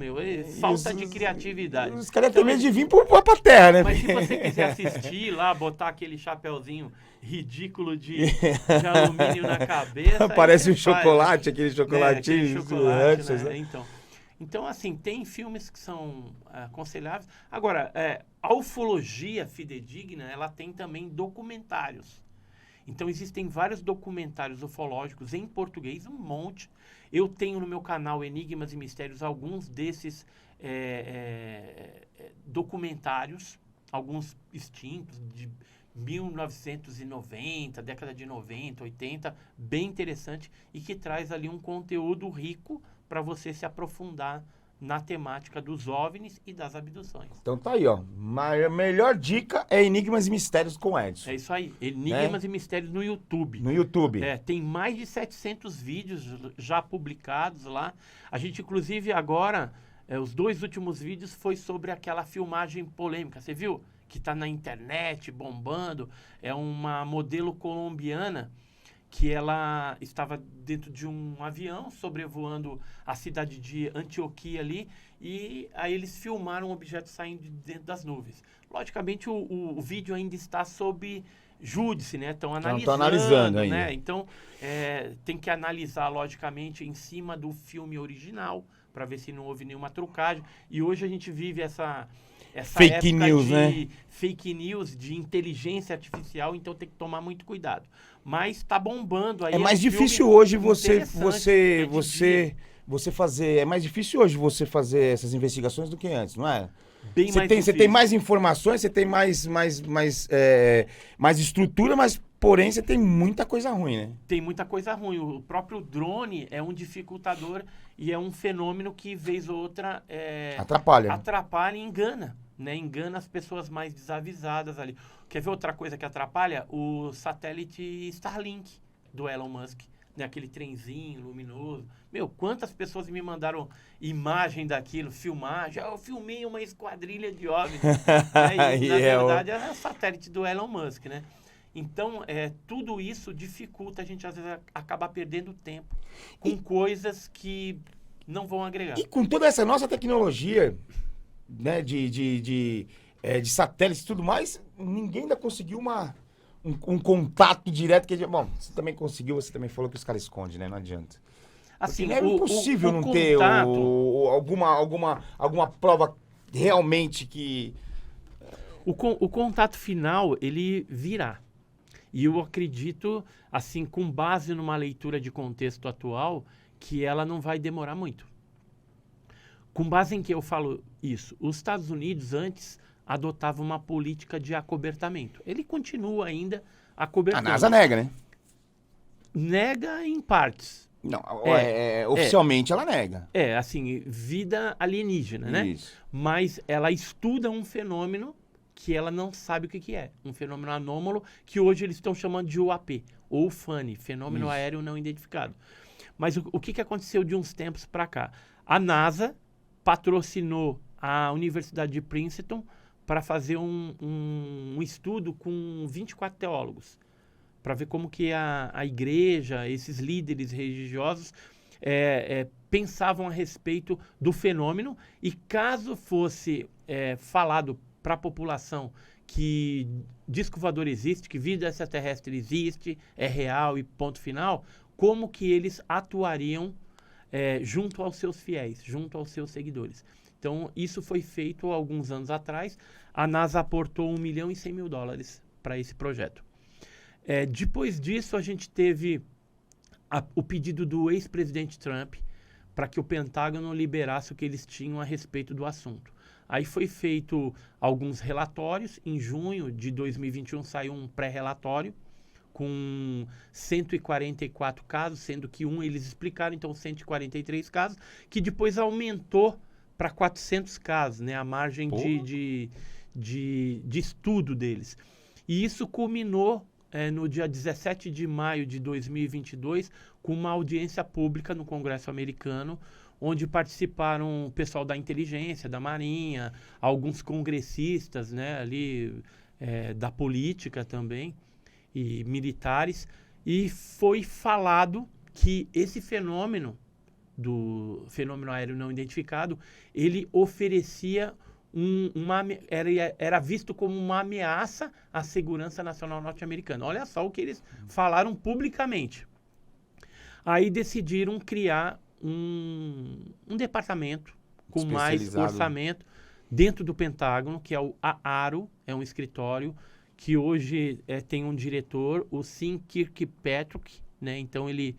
falta de criatividade. Os caras têm medo de vir pra Terra, né? Mas se você quiser assistir lá, botar aquele chapeuzinho ridículo de alumínio na cabeça... Parece um chocolate, aquele chocolatinho. Aquele chocolate, né? Então, assim, tem filmes que são aconselháveis. Agora, a ufologia fidedigna, ela tem também documentários. Então, existem vários documentários ufológicos em português, um monte. Eu tenho no meu canal Enigmas e Mistérios alguns desses documentários, alguns extintos, de 1990, década de 90, 80, bem interessante, e que traz ali um conteúdo rico para você se aprofundar na temática dos OVNIs e das abduções. Então tá aí, ó. A melhor dica é Enigmas e Mistérios com Edson. É isso aí. Enigmas e Mistérios no YouTube. No YouTube. Tem mais de 700 vídeos já publicados lá. A gente, inclusive, agora, os 2 últimos vídeos foi sobre aquela filmagem polêmica. Você viu? Que tá na internet, bombando. É uma modelo colombiana que ela estava dentro de um avião sobrevoando a cidade de Antioquia ali, e aí eles filmaram um objeto saindo de dentro das nuvens. Logicamente, o vídeo ainda está sob júdice, né? Estão analisando ainda. Né? Então, tem que analisar, logicamente, em cima do filme original, para ver se não houve nenhuma trucagem. E hoje a gente vive essa fake news, né? Fake news, de inteligência artificial, então tem que tomar muito cuidado. Mas tá bombando aí. É mais difícil hoje você fazer. É mais difícil hoje você fazer essas investigações do que antes, não é? Você tem mais informações, você tem mais estrutura, mas porém você tem muita coisa ruim, né? Tem muita coisa ruim. O próprio drone é um dificultador e é um fenômeno que, vez ou outra, atrapalha e engana. Né? Engana as pessoas mais desavisadas ali. Quer ver outra coisa que atrapalha? O satélite Starlink do Elon Musk. né, aquele trenzinho luminoso. Meu, quantas pessoas me mandaram imagem daquilo, filmagem. Eu filmei uma esquadrilha de OVNIs. Né, e, na verdade, é satélite do Elon Musk, né? Então, tudo isso dificulta a gente, às vezes, acabar perdendo tempo com coisas que não vão agregar. E com toda essa nossa tecnologia, né, de satélites e tudo mais, ninguém ainda conseguiu um contato direto. Bom, você também conseguiu, você também falou que os caras escondem, né? Não adianta. Assim, é impossível não ter alguma prova realmente que... O contato final, ele virá. E eu acredito, assim, com base numa leitura de contexto atual, que ela não vai demorar muito. Com base em que eu falo isso? Os Estados Unidos, antes, adotavam uma política de acobertamento. Ele continua ainda acobertando. A NASA nega, né? Nega em partes. Não, oficialmente ela nega. Assim, vida alienígena, né? Isso. Mas ela estuda um fenômeno que ela não sabe o que é. Um fenômeno anômalo que hoje eles estão chamando de UAP, ou FANI, Fenômeno Aéreo Não Identificado. Mas o que aconteceu de uns tempos para cá? A NASA patrocinou a Universidade de Princeton para fazer um estudo com 24 teólogos, para ver como que a igreja, esses líderes religiosos pensavam a respeito do fenômeno, e caso fosse falado para a população que disco voador existe, que vida extraterrestre existe, é real e ponto final, como que eles atuariam junto aos seus fiéis, junto aos seus seguidores. Então, isso foi feito há alguns anos atrás. A NASA aportou $1 milhão e 100 mil para esse projeto. Depois disso, a gente teve o pedido do ex-presidente Trump para que o Pentágono liberasse o que eles tinham a respeito do assunto. Aí foi feito alguns relatórios. Em junho de 2021 saiu um pré-relatório com 144 casos, sendo que eles explicaram, então 143 casos, que depois aumentou para 400 casos, né, a margem de estudo deles. E isso culminou no dia 17 de maio de 2022 com uma audiência pública no Congresso americano, onde participaram o pessoal da inteligência, da Marinha, alguns congressistas, né, ali da política também, e militares, e foi falado que esse fenômeno, do fenômeno aéreo não identificado, ele oferecia era visto como uma ameaça à segurança nacional norte-americana. Olha só o que eles falaram publicamente. Aí decidiram criar um departamento com mais orçamento dentro do Pentágono, que é o AARO, é um escritório que hoje tem um diretor, o Sean Kirkpatrick, né? Então ele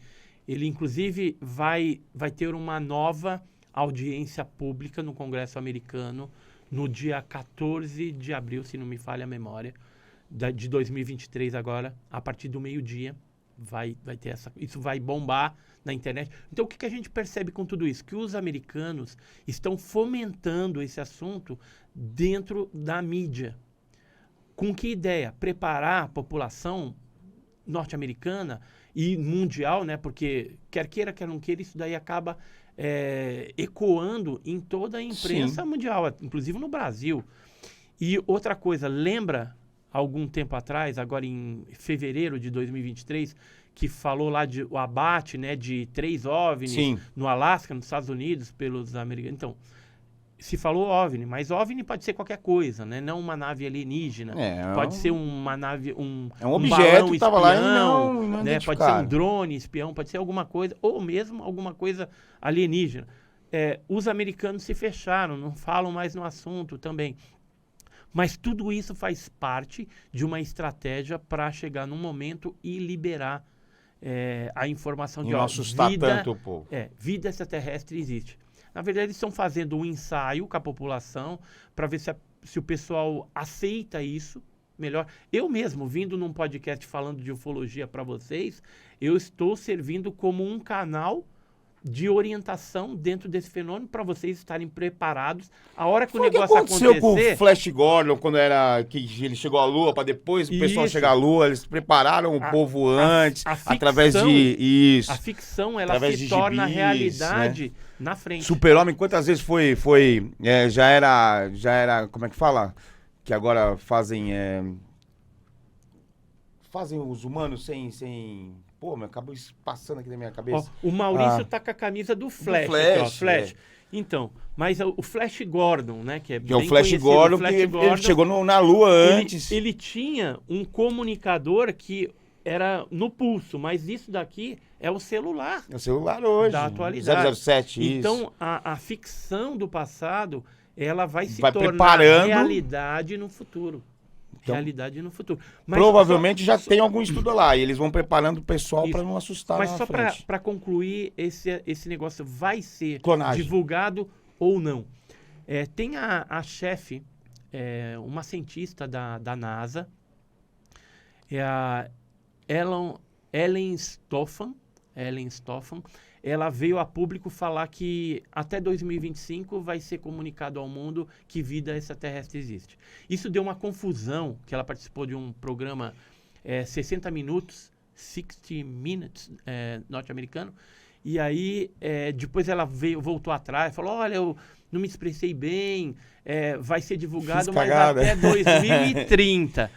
inclusive vai ter uma nova audiência pública no Congresso americano no dia 14 de abril, se não me falha a memória, de 2023 agora, a partir do meio-dia, vai ter isso vai bombar na internet. Então, o que a gente percebe com tudo isso? Que os americanos estão fomentando esse assunto dentro da mídia. Com que ideia? Preparar a população norte-americana e mundial, né? Porque quer queira, quer não queira, isso daí acaba ecoando em toda a imprensa mundial, inclusive no Brasil. E outra coisa, lembra algum tempo atrás, agora em fevereiro de 2023, que falou lá o abate, né, de 3 OVNIs no Alasca, nos Estados Unidos, pelos americanos. Então, se falou OVNI, mas OVNI pode ser qualquer coisa, né? Não uma nave alienígena. Pode ser uma nave, um objeto que estava lá e não né? Pode ser um drone espião, pode ser alguma coisa, ou mesmo alguma coisa alienígena. Os americanos se fecharam, não falam mais no assunto também. Mas tudo isso faz parte de uma estratégia para chegar num momento e liberar a informação de não assustar tanto o povo. Vida extraterrestre existe. Na verdade, eles estão fazendo um ensaio com a população para ver se o pessoal aceita isso melhor. Eu mesmo, vindo num podcast falando de ufologia para vocês, eu estou servindo como um canal de orientação dentro desse fenômeno para vocês estarem preparados. A hora que Foi o negócio aconteceu com acontecer... o Flash Gordon, quando era que ele chegou à Lua, para depois o pessoal Isso. chegar à Lua, eles prepararam o povo antes, ficção, através de isso. A ficção, ela Através se de torna gibis, realidade na frente. Super-Homem, quantas vezes já era, como é que fala? Que agora fazem os humanos sem... Pô, meu, acabou passando aqui na minha Ó, cabeça. o Maurício tá com a camisa do Flash. Aqui, ó, Flash. Então, mas o Flash Gordon, né? Que é Que é o bem Flash conhecido, Gordon, Flash que Gordon, ele chegou na Lua antes. Ele tinha um comunicador que era no pulso, mas isso daqui é o celular É o celular hoje. da atualidade. 007, isso. Então, a ficção do passado, ela vai se Vai tornar preparando. realidade no futuro. Então, realidade no futuro. Mas provavelmente já tem algum estudo lá. E eles vão preparando o pessoal Isso. para não assustar Mas lá só na frente. para concluir, esse negócio vai ser Clonagem. divulgado ou não. Tem a chefe, uma cientista da NASA, é a Ellen Stofan. Ela veio a público falar que até 2025 vai ser comunicado ao mundo que vida extraterrestre existe. Isso deu uma confusão, que ela participou de um programa 60 minutos, 60 Minutes, norte-americano, e aí depois ela voltou atrás, falou, olha, eu não me expressei bem, vai ser divulgado, mas até 2030.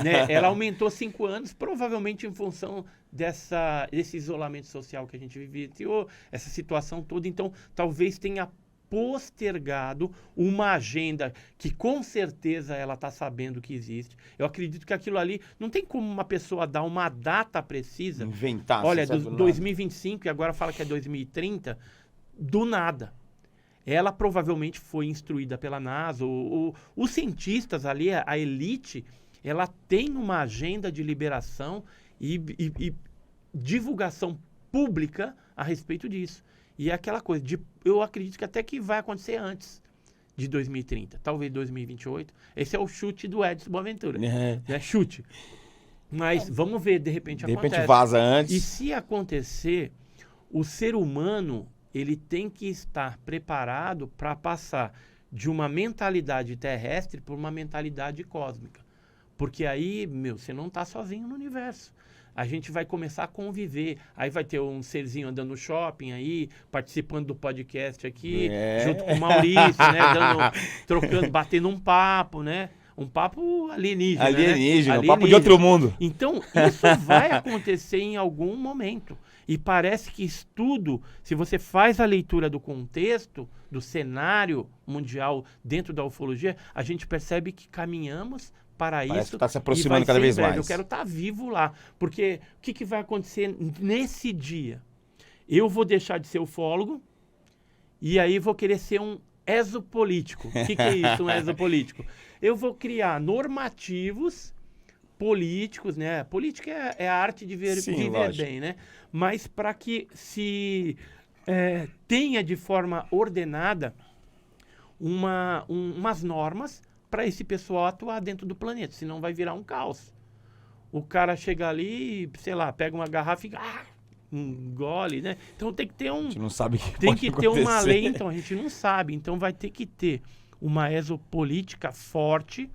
Né? Ela aumentou 5 anos, provavelmente em função desse isolamento social que a gente vivenciou, essa situação toda. Então, talvez tenha postergado uma agenda que com certeza ela está sabendo que existe. Eu acredito que aquilo ali, não tem como uma pessoa dar uma data precisa. Inventar. Olha, do 2025 e agora fala que é 2030, do nada. Ela provavelmente foi instruída pela NASA, os cientistas ali, a elite, ela tem uma agenda de liberação e divulgação pública a respeito disso. E é aquela coisa, eu acredito que até que vai acontecer antes de 2030, talvez 2028. Esse é o chute do Edson Boaventura. É chute. Mas vamos ver, de repente acontece. De repente vaza antes. E se acontecer, o ser humano, ele tem que estar preparado para passar de uma mentalidade terrestre para uma mentalidade cósmica. Porque aí, você não está sozinho no universo. A gente vai começar a conviver. Aí vai ter um serzinho andando no shopping aí, participando do podcast aqui, junto com o Maurício, né? Batendo um papo, né? Um papo alienígena. Um papo de outro mundo. Então, isso vai acontecer em algum momento. E parece que estudo, se você faz a leitura do contexto, do cenário mundial dentro da ufologia, a gente percebe que caminhamos para Parece isso. que está se aproximando cada vez mais. Eu quero estar vivo lá. Porque o que vai acontecer nesse dia? Eu vou deixar de ser ufólogo e aí vou querer ser um exopolítico. O que é isso, um exopolítico? Eu vou criar normativos políticos, né? Política é a arte de viver bem, né? Mas para que se tenha de forma ordenada umas normas para esse pessoal atuar dentro do planeta, senão vai virar um caos. O cara chega ali, sei lá, pega uma garrafa e engole, né? Então tem que ter A gente não sabe o que tem pode que ter acontecer. uma lei, então a gente não sabe, então vai ter que ter uma exopolítica forte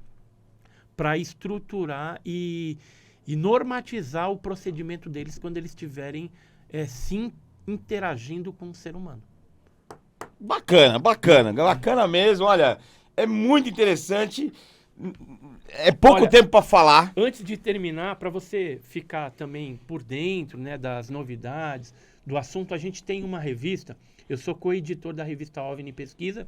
para estruturar e normatizar o procedimento deles quando eles estiverem sim interagindo com o ser humano. Bacana mesmo, olha, é muito interessante, é pouco tempo para falar. Antes de terminar, para você ficar também por dentro, né, das novidades, do assunto, a gente tem uma revista, eu sou co-editor da revista OVNI Pesquisa,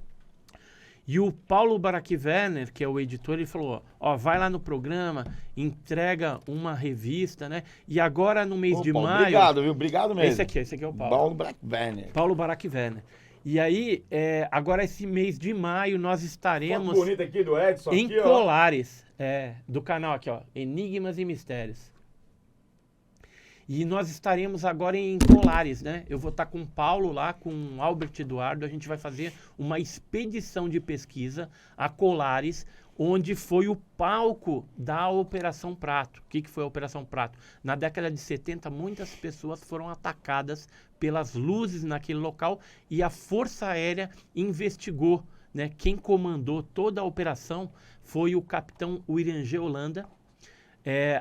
e o Paulo Barak Werner, que é o editor, ele falou, vai lá no programa, entrega uma revista, né? E agora no mês de maio... Obrigado, viu? Obrigado mesmo. Esse aqui é o Paulo. Paulo Barak Werner. Paulo Barak Werner. E aí, agora esse mês de maio, nós estaremos bonita aqui do Edson, em aqui, Colares, do canal aqui, ó, Enigmas e Mistérios. E nós estaremos agora em Colares, né? Eu vou estar com o Paulo lá, com o Albert Eduardo. A gente vai fazer uma expedição de pesquisa a Colares, onde foi o palco da Operação Prato. O que foi a Operação Prato? Na década de 70, muitas pessoas foram atacadas pelas luzes naquele local e a Força Aérea investigou, né? Quem comandou toda a operação foi o capitão William G. Holanda,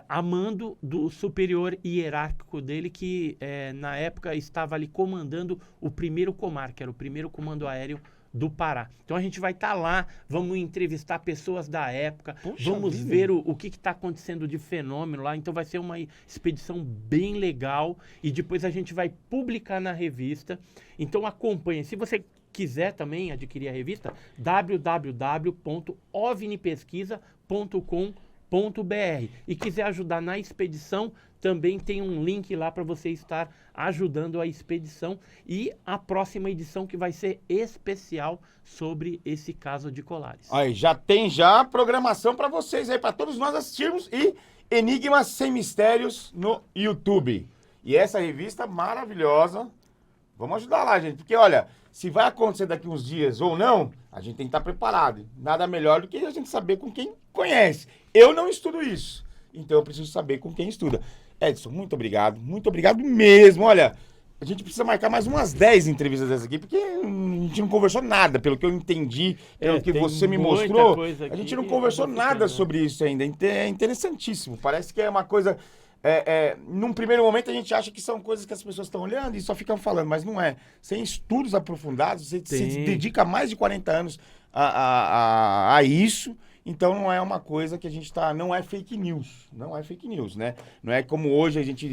a mando do superior hierárquico dele, que na época estava ali comandando o primeiro Comar, que era o primeiro comando aéreo do Pará. Então a gente vai estar lá, vamos entrevistar pessoas da época, vamos ver o que está acontecendo de fenômeno lá. Então vai ser uma expedição bem legal e depois a gente vai publicar na revista. Então acompanhe. Se você quiser também adquirir a revista, www.ovnipesquisa.com.br, e quiser ajudar na expedição, também tem um link lá para você estar ajudando a expedição e a próxima edição, que vai ser especial sobre esse caso de Colares. Aí, já tem programação para vocês aí, para todos nós assistirmos, e Enigmas Sem Mistérios no YouTube. E essa revista maravilhosa, vamos ajudar lá, gente, porque olha, se vai acontecer daqui uns dias ou não, a gente tem que estar preparado. Nada melhor do que a gente saber com quem conhece. Eu não estudo isso, então eu preciso saber com quem estuda. Edson, muito obrigado mesmo. Olha, a gente precisa marcar mais umas 10 entrevistas dessa aqui, porque a gente não conversou nada, pelo que eu entendi, pelo que você me mostrou. A gente não conversou nada sobre isso ainda. É interessantíssimo. Parece que é uma coisa... num primeiro momento a gente acha que são coisas que as pessoas estão olhando e só ficam falando, mas não é. Sem estudos aprofundados, você se dedica mais de 40 anos a isso. Então não é uma coisa que a gente tá... Não é fake news. Não é fake news, né? Não é como hoje a gente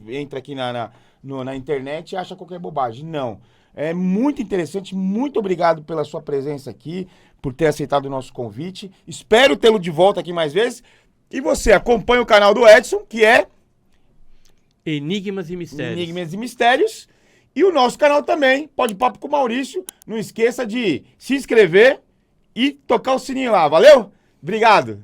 entra aqui na internet e acha qualquer bobagem. Não. É muito interessante. Muito obrigado pela sua presença aqui, por ter aceitado o nosso convite. Espero tê-lo de volta aqui mais vezes. E você acompanha o canal do Edson, que é... Enigmas e Mistérios. Enigmas e Mistérios. E o nosso canal também, Pode Papo com o Maurício. Não esqueça de se inscrever e tocar o sininho lá. Valeu? Obrigado!